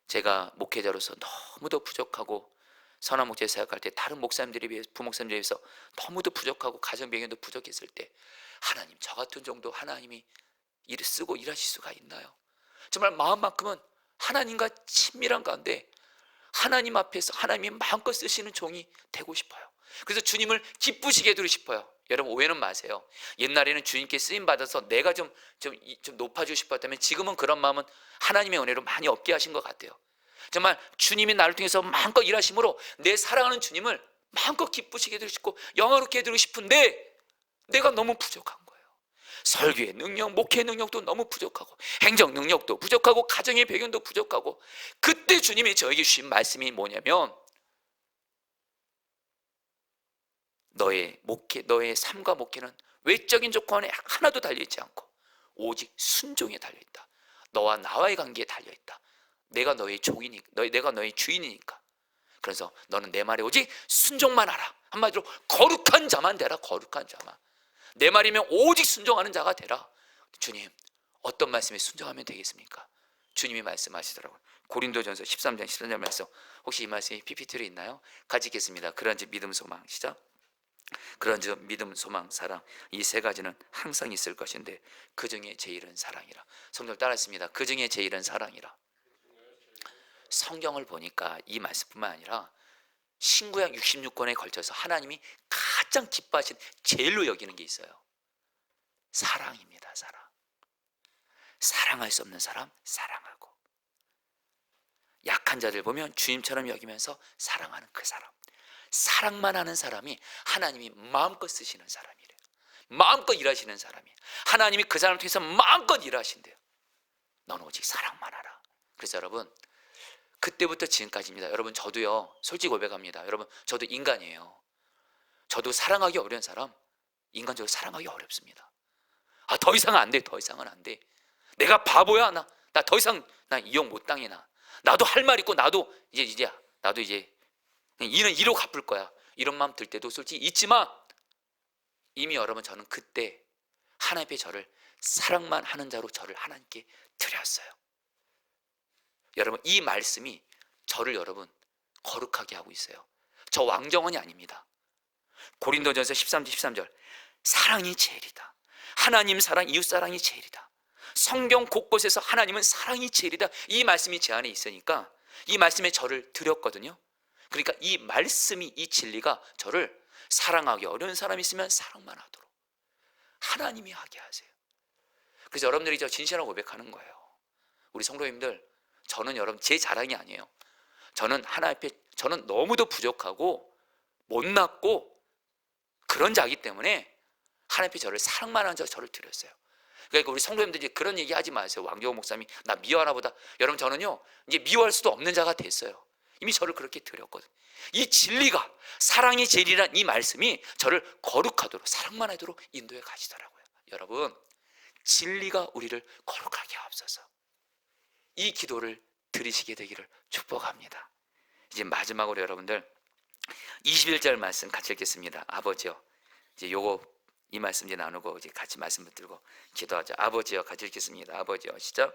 제가 목회자로서 너무도 부족하고, 선한 목회 사역할 때 다른 목사님들에 비해서, 부목사님들에 비해서 너무도 부족하고 가정 배경도 부족했을 때, 하나님, 저 같은 정도 하나님이 일을 쓰고 일하실 수가 있나요? 정말 마음만큼은 하나님과 친밀한 가운데 하나님 앞에서 하나님이 마음껏 쓰시는 종이 되고 싶어요. 그래서 주님을 기쁘시게 해드리고 싶어요. 여러분, 오해는 마세요. 옛날에는 주님께 쓰임받아서 내가 좀 높아지고 싶었다면 지금은 그런 마음은 하나님의 은혜로 많이 없게 하신 것 같아요. 정말 주님이 나를 통해서 마음껏 일하심으로 내 사랑하는 주님을 마음껏 기쁘시게 해드리고 싶고 영화롭게 해드리고 싶은데 내가 너무 부족한 거예요. 설교의 능력, 목회 능력도 너무 부족하고 행정 능력도 부족하고 가정의 배경도 부족하고, 그때 주님이 저에게 주신 말씀이 뭐냐면, 너의 목회, 너의 삶과 목회는 외적인 조건에 하나도 달려있지 않고 오직 순종에 달려있다. 너와 나와의 관계에 달려있다. 내가 너의 종이니까, 내가 너의 주인이니까. 그래서 너는 내 말에 오직 순종만 하라. 한마디로 거룩한 자만 되라. 거룩한 자만. 내 말이면 오직 순종하는 자가 되라. 주님, 어떤 말씀에 순종하면 되겠습니까? 주님이 말씀하시더라고요. 고린도전서 13장 13절 말씀, 혹시 이 말씀이 PPT로 있나요? 같이 읽겠습니다. 그런즉 믿음, 소망, 시작. 그런즉 믿음, 소망, 사랑, 이 세 가지는 항상 있을 것인데 그 중에 제일은 사랑이라. 성경 따라했습니다. 그 중에 제일은 사랑이라. 성경을 보니까 이 말씀뿐만 아니라 신구약 66권에 걸쳐서 하나님이 가장 기뻐하신 제일로 여기는 게 있어요. 사랑입니다. 사랑. 사랑할 수 없는 사람 사랑하고, 약한 자들 보면 주님처럼 여기면서 사랑하는 그 사람. 사랑만 하는 사람이 하나님이 마음껏 쓰시는 사람이래요. 마음껏 일하시는 사람이에요. 하나님이 그 사람을 통해서 마음껏 일하신대요. 너는 오직 사랑만 하라. 그래서 여러분, 그때부터 지금까지입니다. 여러분, 저도요, 솔직히 고백합니다. 여러분, 저도 인간이에요. 저도 사랑하기 어려운 사람, 인간적으로 사랑하기 어렵습니다. 더 이상은 안 돼. 더 이상은 안 돼. 내가 바보야. 나 더 이상 나 이용 못 당해. 나도 할 말 있고 나도 이제 이는 이로 갚을 거야. 이런 마음 들 때도 솔직히 있지만, 이미 여러분, 저는 그때 하나님 앞에 저를 사랑만 하는 자로 저를 하나님께 드렸어요. 여러분, 이 말씀이 저를 여러분 거룩하게 하고 있어요. 저 왕정원이 아닙니다. 고린도전서 13장 13절, 사랑이 제일이다. 하나님 사랑, 이웃 사랑이 제일이다. 성경 곳곳에서 하나님은 사랑이 제일이다. 이 말씀이 제 안에 있으니까 이 말씀에 저를 드렸거든요. 그러니까 이 말씀이, 이 진리가 저를 사랑하기 어려운 사람이 있으면 사랑만 하도록 하나님이 하게 하세요. 그래서 여러분들이 저 진실하고 고백하는 거예요. 우리 성도님들, 저는 여러분 제 자랑이 아니에요. 저는 하나님 앞에 저는 너무도 부족하고 못났고 그런 자이기 때문에 하나님 앞에 저를 사랑만 하는 자 저를 드렸어요. 그러니까 우리 성도님들이 그런 얘기 하지 마세요. 왕정호 목사님이 나 미워하나 보다. 여러분, 저는요 이제 미워할 수도 없는 자가 됐어요. 이미 저를 그렇게 드렸거든요. 이 진리가, 사랑의 진리란 이 말씀이 저를 거룩하도록, 사랑만 하도록 인도해 가시더라고요. 여러분, 진리가 우리를 거룩하게 하옵소서. 이 기도를 드리시게 되기를 축복합니다. 이제 마지막으로 여러분들 21절 말씀 같이 읽겠습니다. 아버지요, 이제 이 말씀 이제 나누고 이제 같이 말씀 붙들고 기도하자. 아버지요, 같이 읽겠습니다. 아버지요, 시작.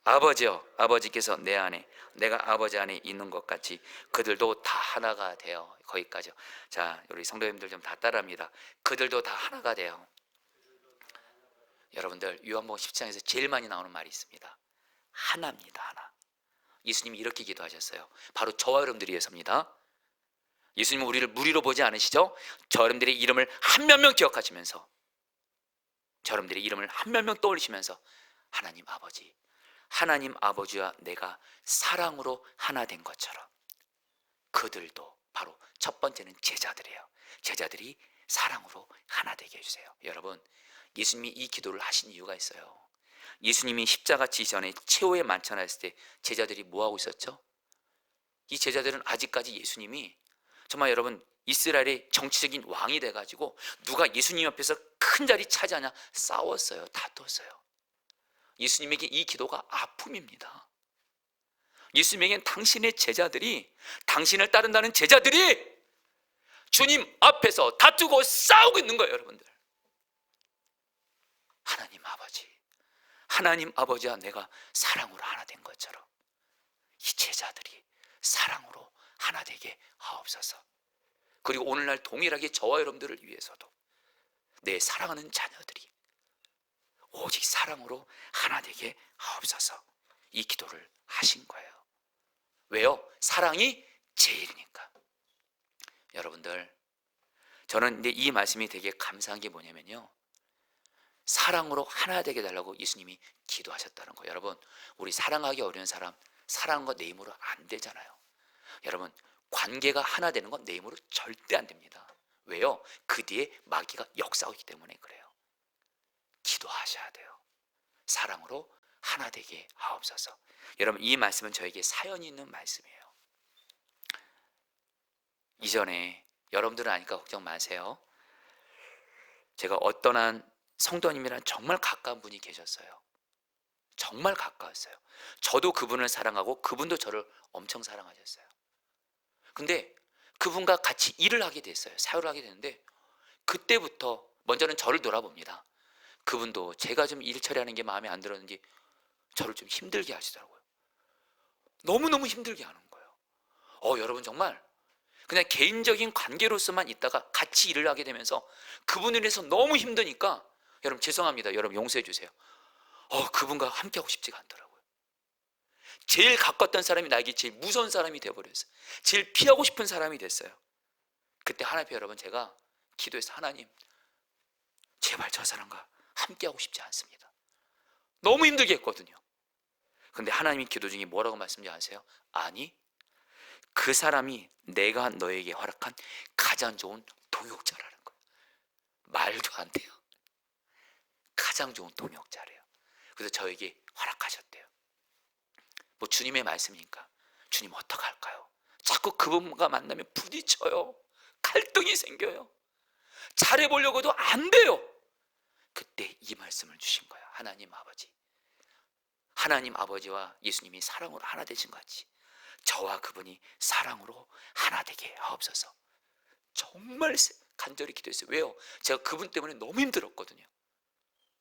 아버지요, 아버지께서 내 안에, 내가 아버지 안에 있는 것 같이 그들도 다 하나가 되어. 거기까지요. 자, 우리 성도님들 좀 다 따라합니다. 그들도 다 하나가 되어. 여러분들, 요한복음 10장에서 제일 많이 나오는 말이 있습니다. 하나입니다. 하나. 예수님이 이렇게 기도하셨어요. 바로 저와 여러분들이 위해서입니다. 예수님은 우리를 무리로 보지 않으시죠? 저 여러분들의 이름을 한 명 명 기억하시면서, 저 여러분들의 이름을 한 명 명 떠올리시면서, 하나님 아버지, 하나님 아버지와 내가 사랑으로 하나 된 것처럼 그들도, 바로 첫 번째는 제자들이에요. 제자들이 사랑으로 하나 되게 해주세요. 여러분, 예수님이 이 기도를 하신 이유가 있어요. 예수님이 십자가 지기 전에 최후의 만찬했을 때 제자들이 뭐하고 있었죠? 이 제자들은 아직까지 예수님이 정말 여러분 이스라엘의 정치적인 왕이 돼가지고 누가 예수님 옆에서 큰 자리 차지하냐 싸웠어요. 다퉜어요. 예수님에게 이 기도가 아픔입니다. 예수님에겐 당신의 제자들이, 당신을 따른다는 제자들이 주님 앞에서 다투고 싸우고 있는 거예요. 여러분들, 하나님 아버지, 하나님 아버지와 내가 사랑으로 하나 된 것처럼 이 제자들이 사랑으로 하나 되게 하옵소서. 그리고 오늘날 동일하게 저와 여러분들을 위해서도 내 사랑하는 자녀들이 오직 사랑으로 하나 되게 하옵소서. 이 기도를 하신 거예요. 왜요? 사랑이 제일이니까. 여러분들, 저는 이제 이 말씀이 되게 감사한 게 뭐냐면요, 사랑으로 하나 되게 달라고 예수님이 기도하셨다는 거예요. 여러분, 우리 사랑하기 어려운 사람, 사랑한 거 내 힘으로 안 되잖아요. 여러분, 관계가 하나 되는 건 내 힘으로 절대 안 됩니다. 왜요? 그 뒤에 마귀가 역사하기 때문에 그래요. 기도하셔야 돼요. 사랑으로 하나 되게 하옵소서. 여러분, 이 말씀은 저에게 사연이 있는 말씀이에요. 이전에 여러분들은 아니까 걱정 마세요. 제가 어떤 한 성도님이랑 정말 가까운 분이 계셨어요. 정말 가까웠어요. 저도 그분을 사랑하고 그분도 저를 엄청 사랑하셨어요. 근데 그분과 같이 일을 하게 됐어요. 사역을 하게 됐는데 그때부터 먼저는 저를 돌아봅니다. 그분도 제가 좀 일 처리하는 게 마음에 안 들었는지 저를 좀 힘들게 하시더라고요. 너무너무 힘들게 하는 거예요. 여러분, 정말 그냥 개인적인 관계로서만 있다가 같이 일을 하게 되면서 그분을 위해서 너무 힘드니까, 여러분 죄송합니다. 여러분 용서해 주세요. 그분과 함께하고 싶지가 않더라고요. 제일 가까웠던 사람이 나에게 제일 무서운 사람이 되어버렸어요. 제일 피하고 싶은 사람이 됐어요. 그때 하나님, 여러분, 제가 기도해서, 하나님 제발 저 사람과 함께하고 싶지 않습니다. 너무 힘들게 했거든요. 근데 하나님이 기도 중에 뭐라고 말씀하지 아세요? 아니, 그 사람이 내가 너에게 허락한 가장 좋은 동역자라는 거예요. 말도 안 돼요. 가장 좋은 동역자래요. 그래서 저에게 허락하셨대요. 뭐 주님의 말씀이니까. 주님 어떡할까요? 자꾸 그분과 만나면 부딪혀요. 갈등이 생겨요. 잘해보려고도 안 돼요. 그때 이 말씀을 주신 거예요. 하나님 아버지, 하나님 아버지와 예수님이 사랑으로 하나 되신 것 같이 저와 그분이 사랑으로 하나 되게 하옵소서. 정말 간절히 기도했어요. 왜요? 제가 그분 때문에 너무 힘들었거든요.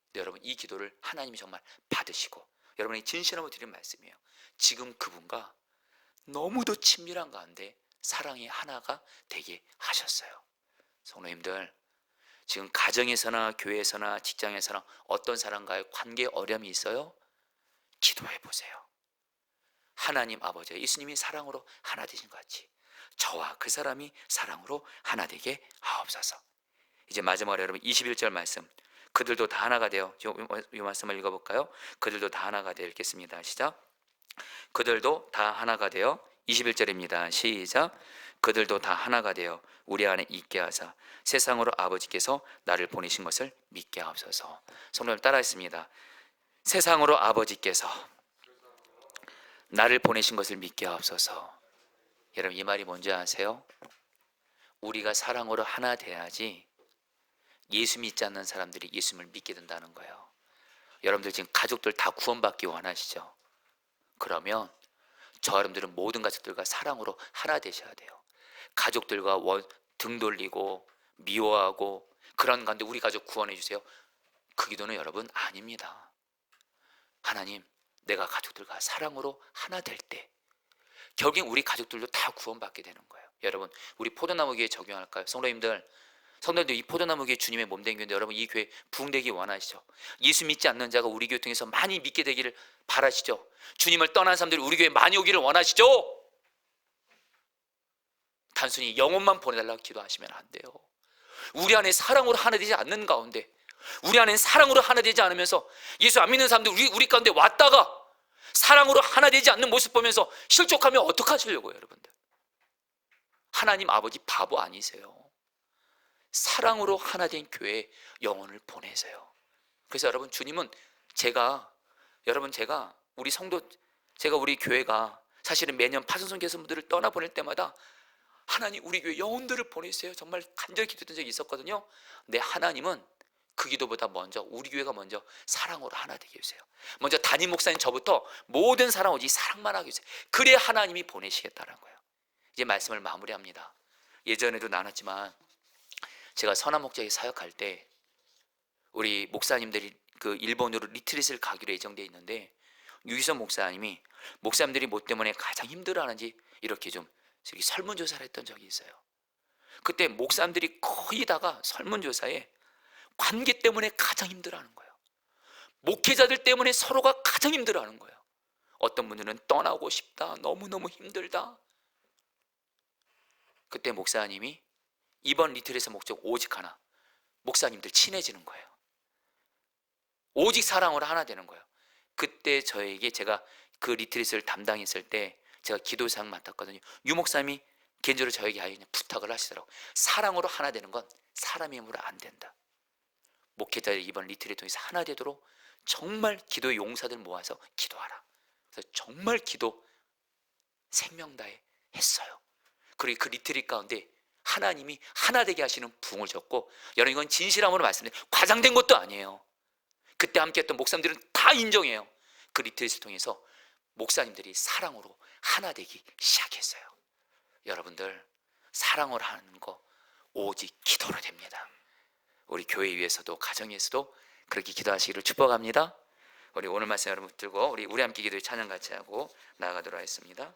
근데 여러분, 이 기도를 하나님이 정말 받으시고, 여러분이 진실함으로 드린 말씀이에요. 지금 그분과 너무도 친밀한 가운데 사랑이 하나가 되게 하셨어요. 성도님들, 지금 가정에서나 교회에서나 직장에서나 어떤 사람과의 관계 어려움이 있어요? 기도해 보세요. 하나님 아버지, 예수님이 사랑으로 하나 되신 것 같이 저와 그 사람이 사랑으로 하나 되게 하옵소서. 이제 마지막으로 여러분 21절 말씀, 그들도 다 하나가 되어, 이 말씀을 읽어볼까요? 그들도 다 하나가 되어. 읽겠습니다. 시작. 그들도 다 하나가 되어. 21절입니다. 시작. 그들도 다 하나가 되어 우리 안에 있게 하사 세상으로 아버지께서 나를 보내신 것을 믿게 하옵소서. 성도님 따라했습니다. 세상으로 아버지께서 나를 보내신 것을 믿게 하옵소서. 여러분 이 말이 뭔지 아세요? 우리가 사랑으로 하나 돼야지 예수 믿지 않는 사람들이 예수님을 믿게 된다는 거예요. 여러분들 지금 가족들 다 구원받기 원하시죠? 그러면 저 여러분들은 모든 가족들과 사랑으로 하나 되셔야 돼요. 가족들과 등 돌리고 미워하고 그런 가운데 우리 가족 구원해 주세요, 그 기도는 여러분 아닙니다. 하나님, 내가 가족들과 사랑으로 하나 될 때 결국엔 우리 가족들도 다 구원받게 되는 거예요. 여러분 우리 포도나무 교회 적용할까요? 성도님들 이 포도나무 교회 주님의 몸된 교회인데 여러분 이 교회 부흥되기 원하시죠? 예수 믿지 않는 자가 우리 교회 통해서 많이 믿게 되기를 바라시죠? 주님을 떠난 사람들이 우리 교회에 많이 오기를 원하시죠? 단순히 영혼만 보내달라고 기도하시면 안 돼요. 우리 안에 사랑으로 하나 되지 않는 가운데, 우리 안에 사랑으로 하나 되지 않으면서 예수 안 믿는 사람들 우리 가운데 왔다가 사랑으로 하나 되지 않는 모습 보면서 실족하면 어떡하시려고요? 여러분들, 하나님 아버지 바보 아니세요. 사랑으로 하나 된 교회에 영혼을 보내세요. 그래서 여러분 주님은 제가 우리 성도, 제가 우리 교회가 사실은 매년 파송선 교사분들을 떠나보낼 때마다 하나님 우리 교회 영혼들을 보내주세요 정말 간절히 기도했던 적이 있었거든요. 근데 하나님은 그 기도보다 먼저 우리 교회가 먼저 사랑으로 하나 되게 해주세요. 먼저 담임 목사님 저부터 모든 사랑 오직 사랑만 하게 해주세요. 그래야 하나님이 보내시겠다는 거예요. 이제 말씀을 마무리합니다. 예전에도 나눴지만 제가 선한 목자에 사역할 때 우리 목사님들이 그 일본으로 리트릿을 가기로 예정되어 있는데 유희선 목사님이 목사님들이 뭐 때문에 가장 힘들어하는지 이렇게 좀 설문조사를 했던 적이 있어요. 그때 목사님들이 거의 다가 설문조사에 관계 때문에 가장 힘들어하는 거예요. 목회자들 때문에 서로가 가장 힘들어하는 거예요. 어떤 분들은 떠나고 싶다, 너무너무 힘들다. 그때 목사님이 이번 리트릿의 목적 오직 하나, 목사님들 친해지는 거예요. 오직 사랑으로 하나 되는 거예요. 그때 저에게, 제가 그 리트릿을 담당했을 때 제가 기도사항 맡았거든요. 유 목사님이 개인적으로 저에게 아예 그냥 부탁을 하시더라고요. 사랑으로 하나 되는 건 사람의 힘으로 안 된다. 목회자들 이번 리트릿 통해서 하나 되도록 정말 기도의 용사들 모아서 기도하라. 그래서 정말 기도 생명 다해 했어요. 그리고 그 리트릿 가운데 하나님이 하나 되게 하시는 부흥을 줬고, 여러분 이건 진실함으로 말씀드려요. 과장된 것도 아니에요. 그때 함께했던 목사님들은 다 인정해요. 그 리트릿을 통해서 목사님들이 사랑으로 하나 되기 시작했어요. 여러분들 사랑으로 하는 거 오직 기도로 됩니다. 우리 교회 위에서도 가정에서도 그렇게 기도하시기를 축복합니다. 우리 오늘 말씀 여러분 들고 우리 함께 기도의 찬양 같이 하고 나아가도록 하겠습니다.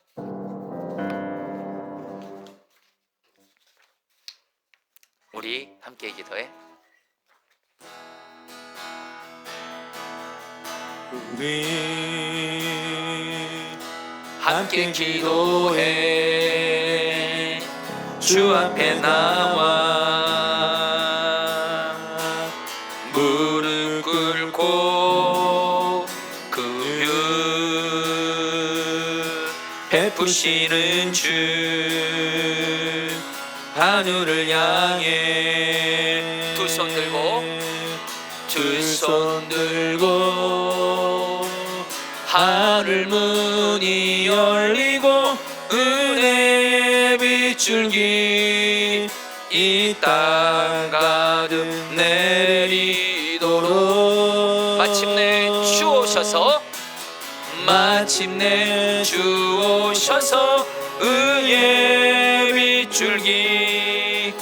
우리 함께 기도해. 우리 함께 기도해. 주 앞에 나와 무릎 꿇고 긍휼 베푸시는 주 하늘을 향해 두 손 들고 하늘 문이 열리고 은혜의 빗줄기 이 땅 가득 내리도록 마침내 주 오셔서 의의 빗줄기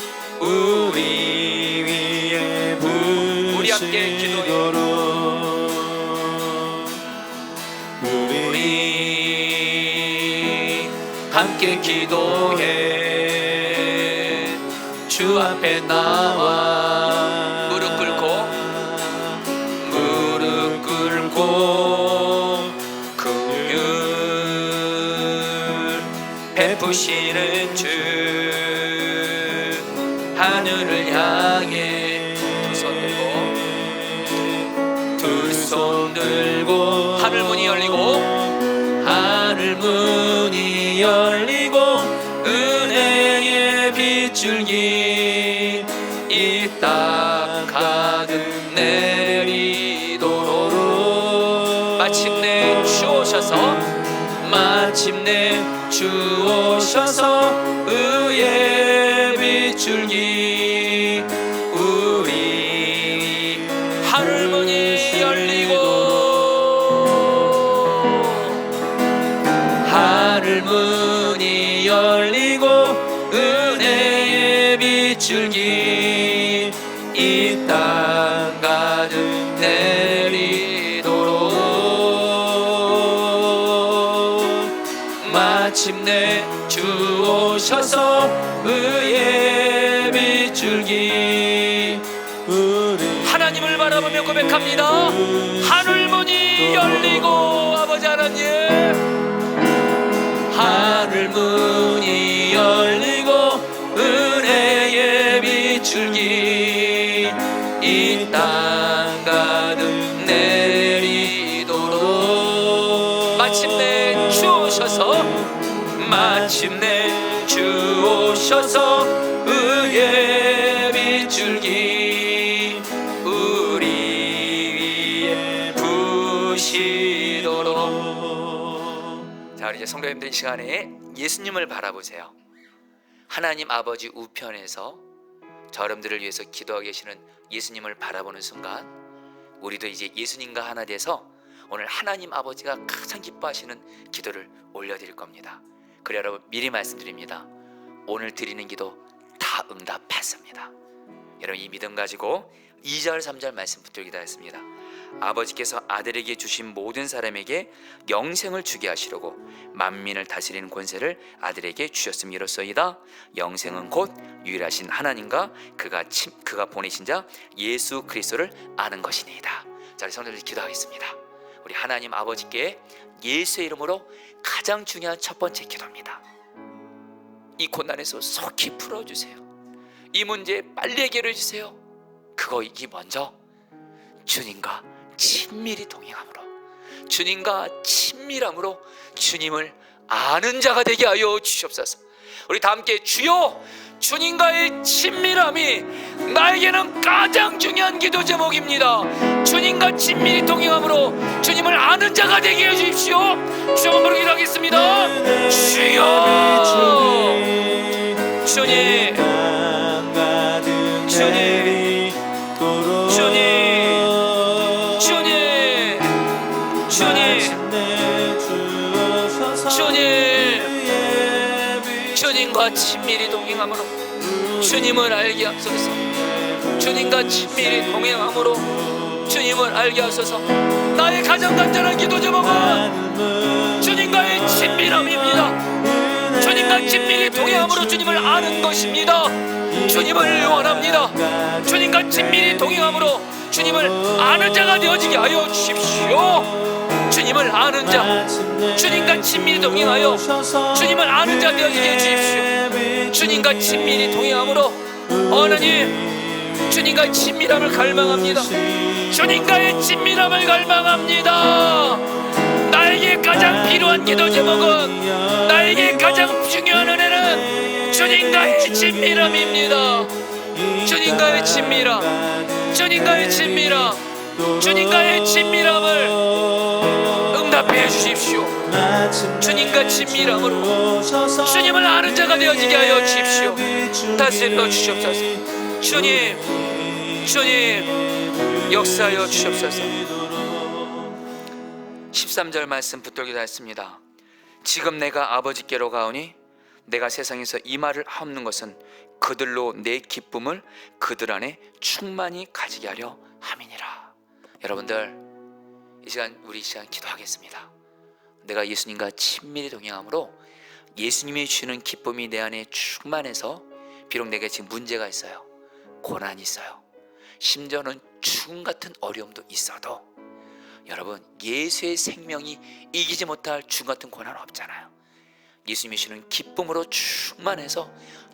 우리 위에 우리 함께 기도해. 우리 함께 기도해. 주 앞에 나와 무릎 꿇고 긍휼 베푸시는 주 하늘을 향해 두 손 들고 하늘 문이 열리고 은혜의 빗줄기 이 땅 가득 내리도록 마침내 주 오셔서 마침내 주 오셔서 의의 빗줄기 우리 하늘문이 열리고 하늘문이 열리고 은혜의 빗줄기 이 땅 가득 내리도록 마침내 주 오셔서 의의 빗줄기 하나님을 바라보며 고백합니다. 하늘문이 열리고 아버지 하나님 하늘문이 열리고 은혜의 빗줄기 이 땅 가득 내리도록 마침내 주 오셔서 마침내 주 오셔서 의의 빗줄기 우리 위에 부시도록. 자, 우리 이제 성도님들 이 시간에 예수님을 바라보세요. 하나님 아버지 우편에서 저러분들을 위해서 기도하고 계시는 예수님을 바라보는 순간 우리도 이제 예수님과 하나 돼서 오늘 하나님 아버지가 가장 기뻐하시는 기도를 올려드릴 겁니다. 그래 여러분 미리 말씀드립니다. 오늘 드리는 기도 다 응답했습니다. 여러분 이 믿음 가지고 2절 3절 말씀 붙들고 기도했습니다. 아버지께서 아들에게 주신 모든 사람에게 영생을 주게 하시려고 만민을 다스리는 권세를 아들에게 주셨음이로소이다. 영생은 곧 유일하신 하나님과 그가 보내신 자 예수 그리스도를 아는 것이니이다. 자, 우리 성도들 기도하겠습니다. 우리 하나님 아버지께 예수의 이름으로 가장 중요한 첫 번째 기도입니다. 이 고난에서 속히 풀어주세요. 이 문제 빨리 해결해 주세요. 그것이 먼저 주님과 친밀히 동행함으로 주님과 친밀함으로 주님을 아는 자가 되게 하여 주시옵소서. 우리 다 함께 주여 주님과의 친밀함이 나에게는 가장 중요한 기도 제목입니다. 주님과 친밀히 동행함으로 주님을 아는 자가 되게 해주십시오. 주여 한번 기도하겠습니다. 주여 주님 주님 주님 주님 주님 주님과 친밀히 동행함으로 주님을 알게 하소서. 주님과 친밀히 동행함으로 주님을 알게 하소서. 나의 가장 간절한 기도 제목은 주님과의 친밀함입니다. 주님과 친밀히 동행함으로 주님을 아는 것입니다. 주님을 원합니다. 주님과 친밀히 동행함으로 주님을 아는 자가 되어지게 하여 주십시오. 주님을 아는 자, 주님과 친밀히 동행하여 주님을 아는 자 되어지게 해주십시오. 주님과 친밀히 동행함으로 하나님 주님과의 친밀함을 갈망합니다. 주님과의 친밀함을 갈망합니다. 나에게 가장 필요한 기도 제목은 나에게 가장 중요한 은혜는 주님과의 친밀함입니다. 주님과의 친밀함, 주님과의 친밀함, 주님과의 친밀함을 응답해 주십시오. 주님과 친밀함으로 주님을 아는 자가 되어지게 하여 주십시오. 다스려 주시옵소서. 주님, 주님 역사하여 주시옵소서. 13절 말씀 붙들고 기도했습니다. 지금 내가 아버지께로 가오니 내가 세상에서 이 말을 하옵는 것은 그들로 내 기쁨을 그들 안에 충만히 가지게 하려 함이니라. 여러분들 이 시간 우리 시간 기도하겠습니다. 내가 예수님과 친밀히 동행함으로 예수님이 주는 기쁨이 내 안에 충만해서 비록 내게 지금 문제가 있어요, 고난이 있어요, 심지어는 죽음 같은 어려움도 있어도 여러분 예수의 생명이 이기지 못할 죽음 같은 고난은 없잖아요. 예수님이 주는 기쁨으로 충만해서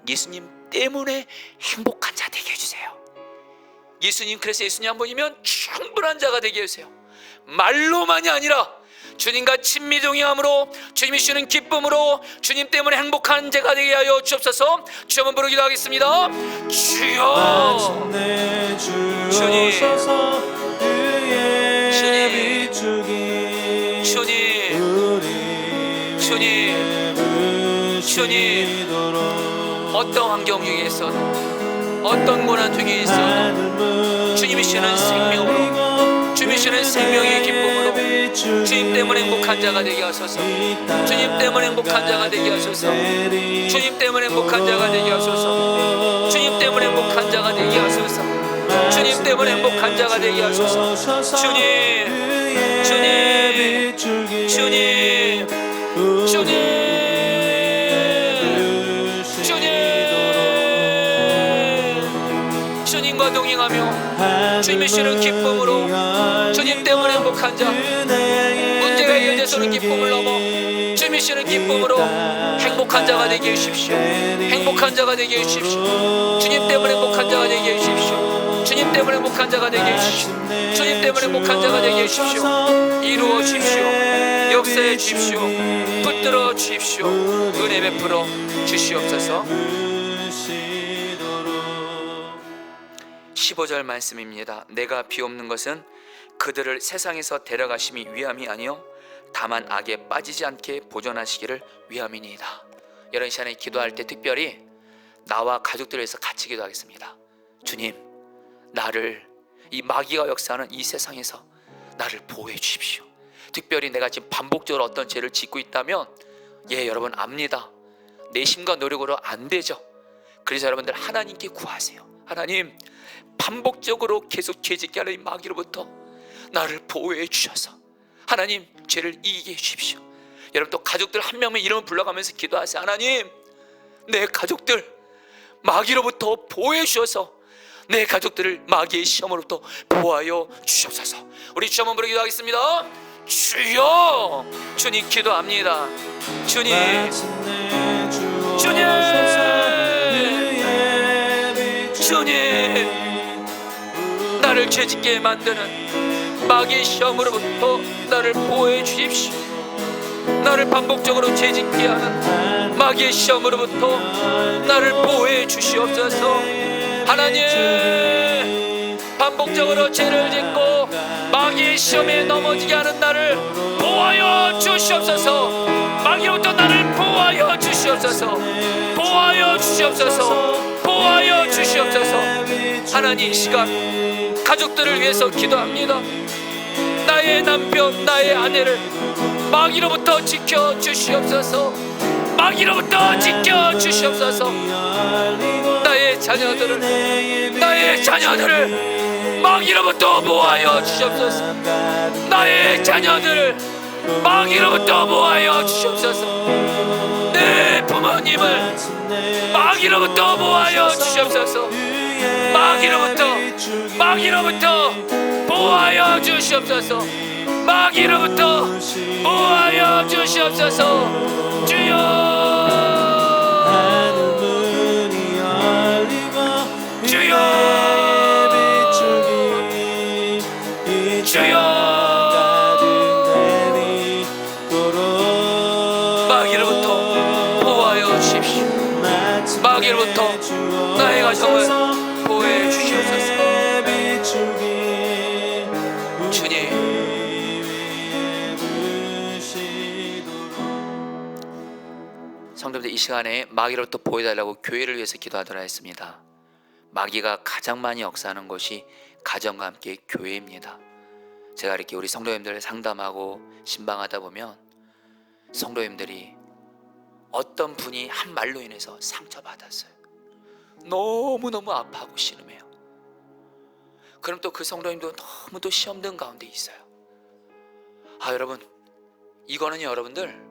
예수님 때문에 행복한 자 되게 해주세요. 예수님, 그래서 예수님 한 분이면 충분한 자가 되게 해주세요. 말로만이 아니라 주님과 친밀히 동행함으로 주님이 주시는 기쁨으로 주님 때문에 행복한 자가 되게 하여 주옵소서. 주여 한번 부르기도 하겠습니다. 주여 주님 주님 주님 주님, 어떤 환경 중에 있어도, 어떤 고난 중에 있어도 주님이 주시는 생명으로, 주님이 주시는 생명의 기쁨으로 주님 때문에 행복한 자가 되게 하소서. 주님 때문에 행복한 자가 되게 하소서. 주님 때문에 행복한 자가 되게 하소서. 주님 때문에 행복한 자가 되게 하소서. 주님 때문에 행복한 자가 되게 하소서. 주님, 주님, 주님, 주님, 주님과 동행하며 주님이 주시는 기쁨으로 주님 때문에 행복한 자, 문제가 해결돼서는 기쁨을 넘어 주님이 주시는 기쁨으로 행복한 자가 되게 해주십시오. 행복한 자가 되게 해주십시오. 주님 때문에 행복한 자가 되게 해주십시오. 주님 때문에 행복한 자가 되게 해주십시오. 주님 때문에 행복한 자가 되게 해주십시오. 이루어 주십시오. 역사해 주십시오. 붙들어 주십시오. 은혜 베풀어 주시옵소서. 15절 말씀입니다. 내가 비옵는 것은 그들을 세상에서 데려가심이 위함이 아니요 다만 악에 빠지지 않게 보존하시기를 위함이니이다. 이런 시간에 기도할 때 특별히 나와 가족들을 위해서 같이 기도하겠습니다. 주님, 나를 이 마귀가 역사하는 이 세상에서 나를 보호해 주십시오. 특별히 내가 지금 반복적으로 어떤 죄를 짓고 있다면 여러분 압니다. 내 힘과 노력으로 안 되죠. 그래서 여러분들 하나님께 구하세요. 하나님, 반복적으로 계속 죄짓게 하는 이 마귀로부터 나를 보호해 주셔서 하나님 죄를 이기게 해 주십시오. 여러분 또 가족들 한 명만 이름을 불러가면서 기도하세요. 하나님, 내 가족들 마귀로부터 보호해 주셔서 내 가족들을 마귀의 시험으로부터 보호하여 주옵소서. 우리 주 한번 부르 기도하겠습니다. 주여, 주님 기도합니다. 주님, 주님, 주님, 나를 죄짓게 만드는 마귀의 시험으로부터 나를 보호해 주십시오. 나를 반복적으로 죄짓게 하는 마귀의 시험으로부터 나를 보호해 주시옵소서. 하나님, 반복적으로 죄를 짓고 마귀의 시험에 넘어지게 하는 나를 보호하여 주시옵소서. 마귀로부터 나를 보호하여 주시옵소서. 보호하여 주시옵소서. 보호하여 주시옵소서. 하나님, 이 시간 가족들을 위해서 기도합니다. 나의 남편, 나의 아내를 마귀로부터 지켜 주시옵소서. 마귀로부터 지켜 주시옵소서. 나의 자녀들을 마귀로부터 보호하여 주시옵소서. 나의 자녀들을 마귀로부터 보호하여 주시옵소서. 내 부모님을 마귀로부터 보호하여 주시옵소서. 마귀로부터 보호하여 주시옵소서. 마귀로부터 보호하여 주시옵소서. 주여, 주여, 주여, 마귀로부터 보호하여 주십시오. 마귀로부터 나의 가정을 보호해 주시옵소서. 주님, 성도들 이 시간에 마귀로부터 보호해달라고 교회를 위해서 기도하도록 했습니다. 마귀가 가장 많이 역사하는 곳이 가정과 함께 교회입니다. 제가 이렇게 우리 성도님들 상담하고 신방하다 보면 성도님들이 어떤 분이 한 말로 인해서 상처받았어요. 너무너무 아파하고 신음해요. 그럼 또 그 성도님도 너무 또 시험등 가운데 있어요. 여러분, 이거는 여러분들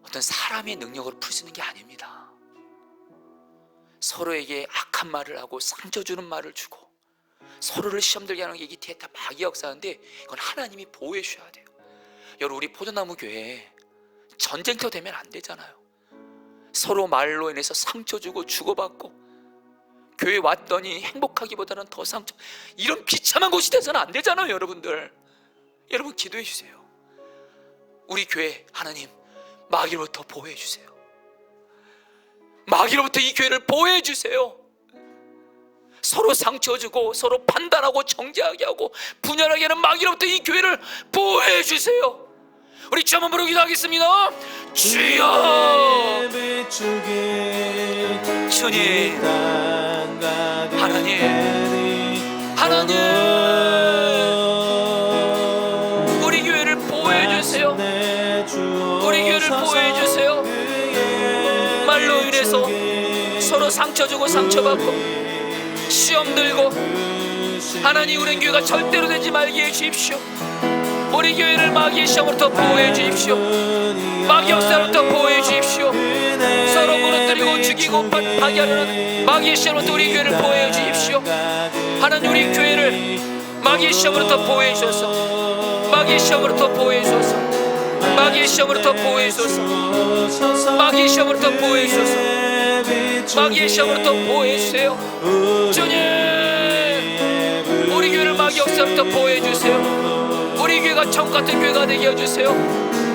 어떤 사람의 능력으로 풀 수 있는 게 아닙니다. 서로에게 악한 말을 하고 상처 주는 말을 주고 서로를 시험들게 하는 게 이게 뒤에 다 마귀 역사인데 이건 하나님이 보호해 주셔야 돼요. 여러분, 우리 포도나무 교회 전쟁터 되면 안 되잖아요. 서로 말로 인해서 상처 주고 주고받고 교회 왔더니 행복하기보다는 더 상처, 이런 비참한 곳이 돼서는 안 되잖아요. 여러분들, 여러분 기도해 주세요. 우리 교회 하나님 마귀로부터 보호해 주세요. 마귀로부터 이 교회를 보호해 주세요. 서로 상처 주고 서로 판단하고 정죄하게 하고 분열하게 하는 마귀로부터 이 교회를 보호해 주세요. 우리 주 한번 부르고 기도하겠습니다. 주여. 주님, 하나님, 우리 교회를 보호해 주세요. 우리 교회를 보호해 주세요. 말로 인해서 서로 상처 주고 상처받고 시험 들고, 하나님, 우리 교회가 절대로 되지 말게 해 주십시오. 우리 교회를 마귀의 시험으로부터 보호해 주십시오. 마귀 역사로부터 보호해 주십시오. 서로 무너뜨리고 죽이고 파괴하려는 마귀의 시험으로부터 우리 교회를 보호해 주십시오. 하나님, 우리 교회를 마귀의 시험으로부터 보호해 주소서. 마귀의 시험으로부터 보호해 주소서. 마귀의 시험으로부터 보호해 주소서. 마귀의 시험으로부터 보호해 주소서. 마귀의 시험으로부터 보호해 주세요. 주님, 우리 교회를 마귀 역사로부터 보호해 주세요. 우리 교회가 천국 같은 교회가 되게 해주세요.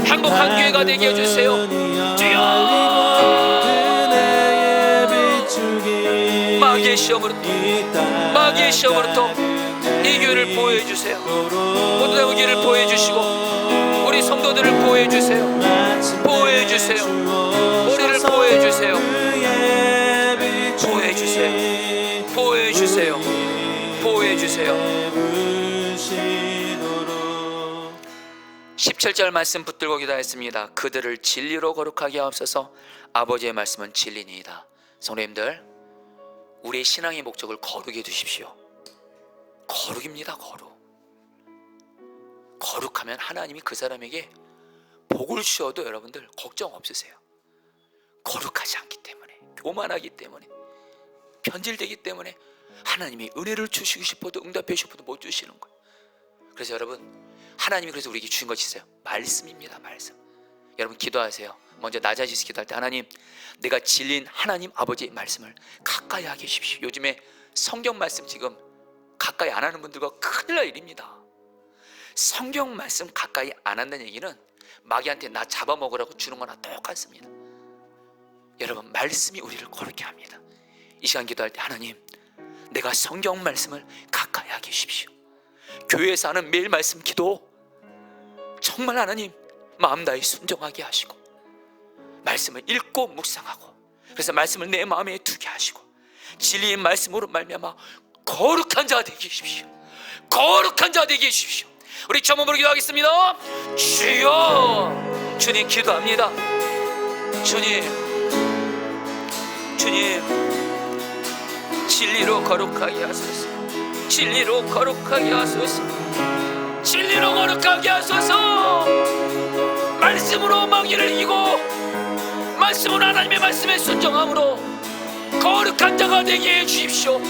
행복한 교회가 되게 해주세요. 주여. 마귀의 시험으로부터 이 교회를 보호해 주세요. 모든 우리 교회를 보호해 주시고 우리 성도들을 보호해 주세요. 보호해 주세요. 우리를 보호해 주세요. 보호해 주세요. 보호해 주세요. 보호해 주세요. 17절 말씀 붙들고 기도했습니다. 그들을 진리로 거룩하게 하옵소서. 아버지의 말씀은 진리니이다. 성도님들, 우리의 신앙의 목적을 거룩해 두십시오. 거룩입니다. 거룩하면 하나님이 그 사람에게 복을 주셔도 여러분들 걱정 없으세요. 거룩하지 않기 때문에, 교만하기 때문에, 변질되기 때문에 하나님이 은혜를 주시고 싶어도 응답해 주셔도 못 주시는 거예요. 그래서 여러분, 하나님이 그래서 우리에게 주신 것이 있어요. 말씀입니다. 말씀. 여러분 기도하세요. 먼저 나 자신에서 기도할 때, 하나님, 내가 진리인 하나님 아버지의 말씀을 가까이 하게 해주십시오. 요즘에 성경 말씀 지금 가까이 안 하는 분들과 큰일 날 일입니다. 성경 말씀 가까이 안 한다는 얘기는 마귀한테 나 잡아먹으라고 주는 거나 똑같습니다. 여러분, 말씀이 우리를 거룩게 합니다. 이 시간 기도할 때, 하나님, 내가 성경 말씀을 가까이 하게 해주십시오. 교회에서 하는 매일 말씀 기도 정말 하나님 마음 다해 순종하게 하시고, 말씀을 읽고 묵상하고, 그래서 말씀을 내 마음에 두게 하시고, 진리의 말씀으로 말미암아 거룩한 자 되게 해주십시오. 거룩한 자 되게 해주십시오. 우리 전문으로 기도하겠습니다. 주여. 주님, 기도합니다. 주님, 진리로 거룩하게 하소서. 진리로 거룩하게 하소서. 진리로 거룩하게 하소서. 말씀으로 마귀를 이기고, 말씀으로 하나님의 말씀에 순종함으로 거룩한 자가 되게 해주십시오.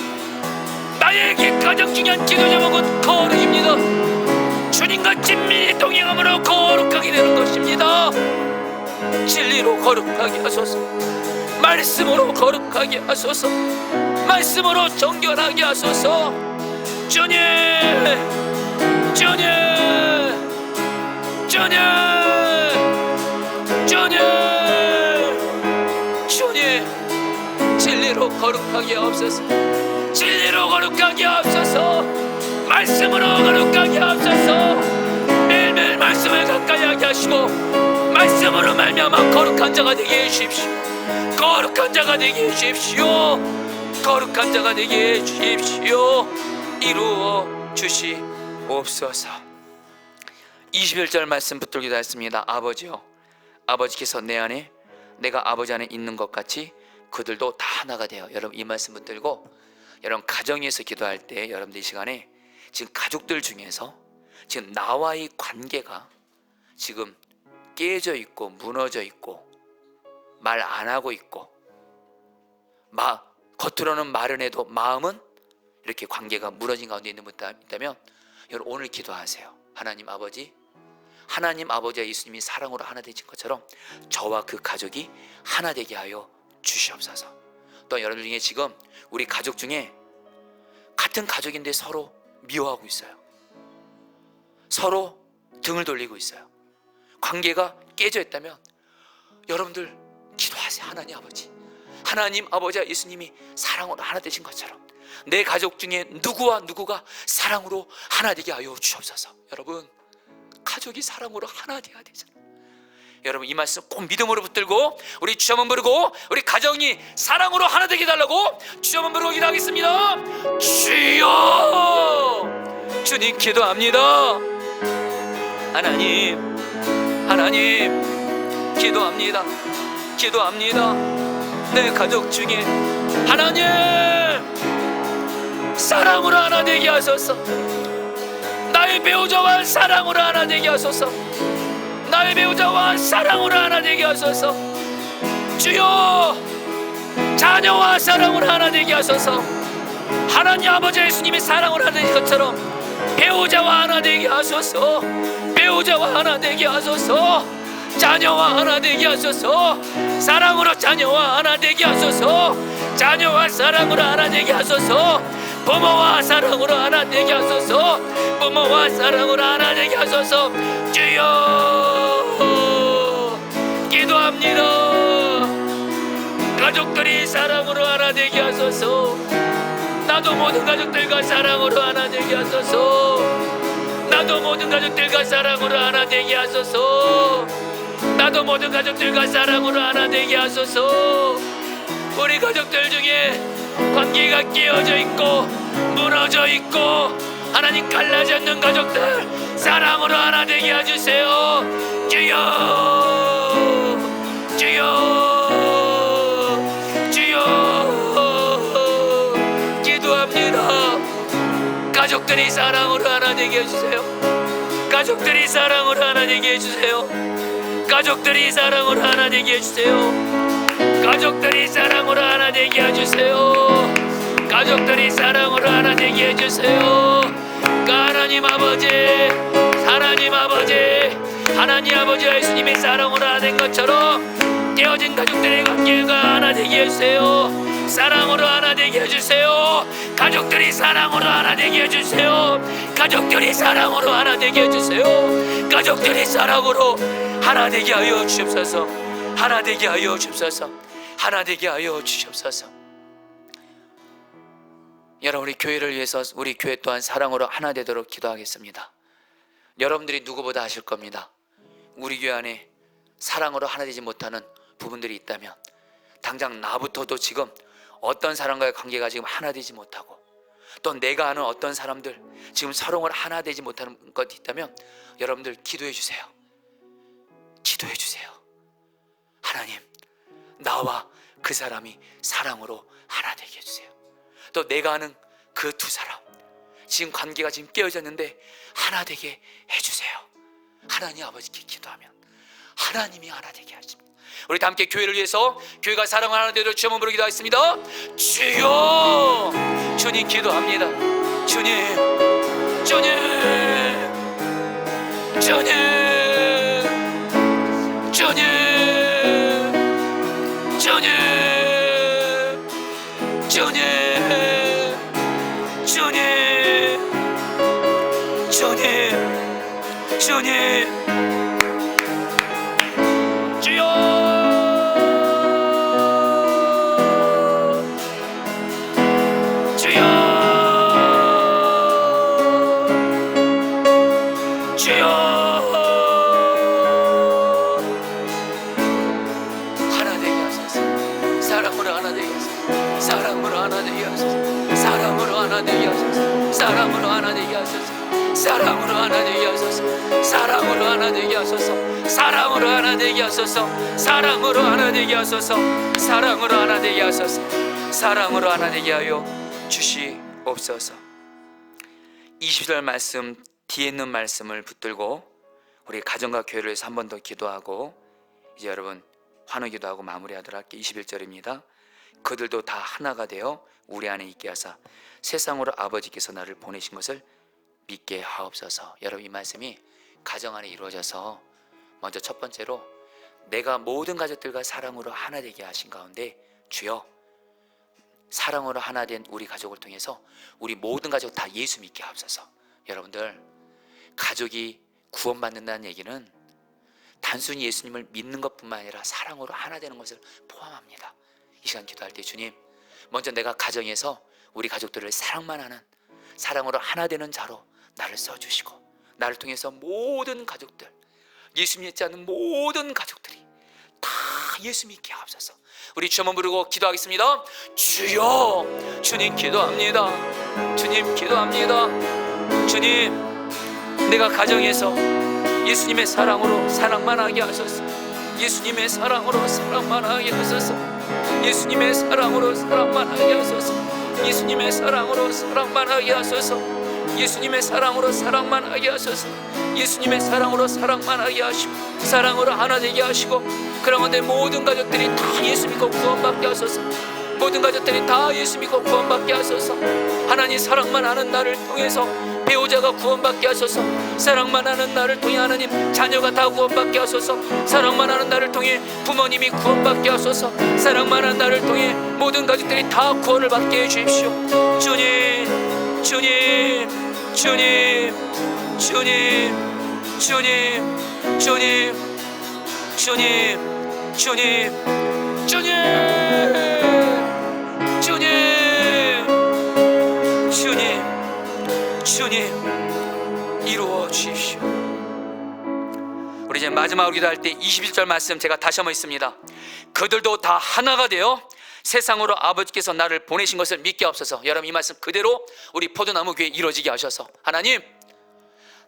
나에게 가장 중요한 기도 제목은 거룩입니다. 주님과 친밀히 동행함으로 거룩하게 되는 것입니다. 진리로 거룩하게 하소서. 말씀으로 거룩하게 하소서. 말씀으로 정결하게 하소서. 주님, 주님, 주님, 주님, 주님, 진리로 거룩하게 하옵소서. 진리로 거룩하게 하옵소서. 말씀으로 거룩하게 하옵소서. 매일매일 말씀을 가까이 하게 하시고, 말씀으로 말미암아 거룩한 자가 되게 해주십시오. 거룩한 자가 되게 해주십시오. 거룩한 자가 되게 해주십시오. 이루어 주시옵소서. 21절 말씀 붙들고 기도했습니다. 아버지요, 아버지께서 내 안에, 내가 아버지 안에 있는 것 같이 그들도 다 하나가 되어. 여러분, 이 말씀 붙들고 여러분 가정에서 기도할 때, 여러분들 이 시간에 지금 가족들 중에서 지금 나와의 관계가 지금 깨져 있고 무너져 있고 말 안 하고 있고, 겉으로는 말은 해도 마음은 이렇게 관계가 무너진 가운데 있는 분 있다면, 여러분 오늘 기도하세요. 하나님 아버지, 하나님 아버지와 예수님이 사랑으로 하나 되신 것처럼 저와 그 가족이 하나 되게 하여 주시옵소서. 또 여러분 중에 지금 우리 가족 중에 같은 가족인데 서로 미워하고 있어요. 서로 등을 돌리고 있어요. 관계가 깨져 있다면 여러분들 기도하세요. 하나님 아버지, 하나님 아버지와 예수님이 사랑으로 하나 되신 것처럼 내 가족 중에 누구와 누구가 사랑으로 하나 되게 하여 주옵소서. 여러분, 가족이 사랑으로 하나 되어야 되잖아요. 여러분 이 말씀 꼭 믿음으로 붙들고 우리 주여 한번 부르고 우리 가정이 사랑으로 하나 되게 달라고 주여 한번 부르고 기도하겠습니다. 주여, 주님 기도합니다. 하나님 기도합니다. 내 가족 중에 하나님 사랑으로 하나 되게 하소서. 나의 배우자와 사랑으로 하나 되게 하소서. 나의 배우자와 사랑으로 하나 되게 하소서. 주여, 자녀와 사랑으로 하나 되게 하소서. 하나님 아버지 예수님의 사랑으로 하나 되는 것처럼 배우자와 하나 되게 하소서. 배우자와 하나 되게 하소서. 자녀와 하나 되게 하소서. 사랑으로 자녀와 하나 되게 하소서. 자녀와 사랑으로 하나 되게 하소서. 부모와 사랑으로 하나 되게 하소서. 부모와 사랑으로 하나 되게 하소서. 주여, 기도합니다. 가족들이 사랑으로 하나 되게 하소서. 나도 모든 가족들과 사랑으로 하나 되게 하소서. 나도 모든 가족들과 사랑으로 하나 되게 하소서. 나도 모든 가족들과 사랑으로 하나 되게 하소서. 우리 가족들 중에 관계가 깨어져 있고 무너져 있고 하나님 갈라져 있는 가족들 사랑으로 하나 되게 해주세요. 주여, 주여, 주여, 기도합니다. 가족들이 사랑으로 하나 되게 해주세요. 가족들이 사랑으로 하나 되게 해주세요. 가족들이 사랑으로 하나 되게 해주세요. 가족들이 사랑으로 하나 되게 해주세요. 가족들이 사랑으로 하나 되게 해주세요. 하나님 아버지, 하나님 아버지, 하나님 아버지 예수님의 사랑으로 하나 된 것처럼 깨어진 가족들의 관계가 하나 되게 해주세요. 사랑으로 하나 되게 해주세요. 가족들이 사랑으로 하나 되게 해주세요. 가족들이 사랑으로 하나 되게 해주세요. 가족들이 사랑으로 하나 되게 하여 주옵소서. 하나 되게 하여 주옵소서. 하나 되게 하여 주옵소서. 여러분, 우리 교회를 위해서 우리 교회 또한 사랑으로 하나 되도록 기도하겠습니다. 여러분들이 누구보다 아실 겁니다. 우리 교회 안에 사랑으로 하나 되지 못하는 부분들이 있다면 당장 나부터도 지금 어떤 사람과의 관계가 지금 하나 되지 못하고 또 내가 아는 어떤 사람들 지금 서로를 하나 되지 못하는 것이 있다면 여러분들 기도해 주세요. 기도해 주세요. 하나님, 나와 그 사람이 사랑으로 하나 되게 해주세요. 또 내가 아는 그 두 사람 지금 관계가 지금 깨어졌는데 하나 되게 해주세요. 하나님 아버지께 기도하면 하나님이 하나 되게 하십니다. 우리 다 함께 교회를 위해서 교회가 사랑을 하나 되도록 주여 부르기도 하겠습니다. 주여, 주님 기도합니다. 주님, 주님, 주님, 주님, 주님, 주님, 주님, 주님, 주님, 주여, 주여, 주여, 하나 되게 하소서. 사랑으로 하나 되게 하소서. 사랑으로 하나 되게 하소서. 사랑으로 하나 되게 하소서. 사랑으로 하나 되게 하소서. 사랑으로 하나 되게 하소서. 사랑으로 하나 되게 하소서. 사랑으로 하나 되게 하소서. 사랑으로 하나 되게 하소서. 사랑으로 하나 되게 하소서. 사랑으로 하나 되게 하여 주시옵소서. 20절 말씀 뒤에 있는 말씀을 붙들고 우리 가정과 교회를 위해서 한 번 더 기도하고 이제 여러분 환호 기도하고 마무리하도록 할게요. 21절입니다. 그들도 다 하나가 되어 우리 안에 있게 하사 세상으로 아버지께서 나를 보내신 것을 믿게 하옵소서. 여러분, 이 말씀이 가정 안에 이루어져서 먼저 첫 번째로 내가 모든 가족들과 사랑으로 하나 되게 하신 가운데 주여, 사랑으로 하나 된 우리 가족을 통해서 우리 모든 가족 다 예수 믿게 하옵소서. 여러분들, 가족이 구원받는다는 얘기는 단순히 예수님을 믿는 것뿐만 아니라 사랑으로 하나 되는 것을 포함합니다. 이 시간 기도할 때 주님, 먼저 내가 가정에서 우리 가족들을 사랑만 하는, 사랑으로 하나 되는 자로 나를 써주시고 나를 통해서 모든 가족들, 예수 믿지 않는 모든 가족들이 다 예수 믿게 하옵소서. 우리 주 한번 부르고 기도하겠습니다. 주여, 주님 기도합니다. 주님 기도합니다. 주님, 내가 가정에서 예수님의 사랑으로 사랑만 하게 하소서. 예수님의 사랑으로 사랑만 하게 하소서. 예수님의 사랑으로 사랑만 하게 하소서. 예수님의 사랑으로 사랑만 하게 하소서. 예수님의 사랑으로 사랑만 하게 하소서. 예수님의 사랑으로 사랑만 하게 하시고 사랑으로 하나 되게 하시고 그러면 모든 가족들이 다 예수 믿고 구원받게 하소서. 모든 가족들이 다 예수 믿고 구원받게 하소서. 하나님 사랑만 하는 나를 통해서 배우자가 구원받게 하소서. 사랑만 하는 나를 통해 하나님 자녀가 다 구원받게 하소서. 사랑만 하는 나를 통해 부모님이 구원받게 하소서. 사랑만 하는 나를 통해 모든 가족들이 다 구원을 받게 해주십시오. 주님, 주님, 주님, 주님, 주님, 주님, 주님, 주님, 주님, 주님, 주님, 주님, 이루어 주십시오. 우리 이제 마지막으로 기도할 때 21절 말씀 제가 다시 한번 있습니다. 그들도 다 하나가 되어 세상으로 아버지께서 나를 보내신 것을 믿게 하옵소서. 여러분 이 말씀 그대로 우리 포도나무 교회 이루어지게 하셔서 하나님,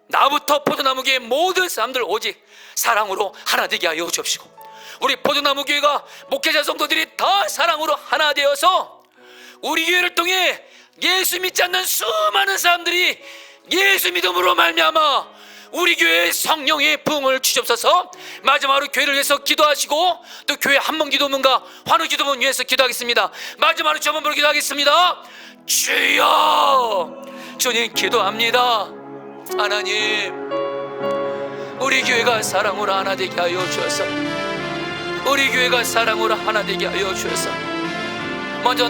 나부터 포도나무 교회 모든 사람들 오직 사랑으로 하나 되게 하여 주옵시고 우리 포도나무 교회가 목회자 성도들이 다 사랑으로 하나 되어서 우리 교회를 통해 예수 믿지 않는 수많은 사람들이 예수 믿음으로 말미암아 우리 교회에 성령의 부흥을 주시옵소서. 마지막으로 교회를 위해서 기도하시고 또 교회 한번 기도문과 환우 기도문 위해서 기도하겠습니다. 마지막으로 저 한번 기도하겠습니다. 주여, 주님 기도합니다. 하나님, 우리 교회가 사랑으로 하나 되게 하여 주셔서 우리 교회가 사랑으로 하나 되게 하여 주셔서 먼저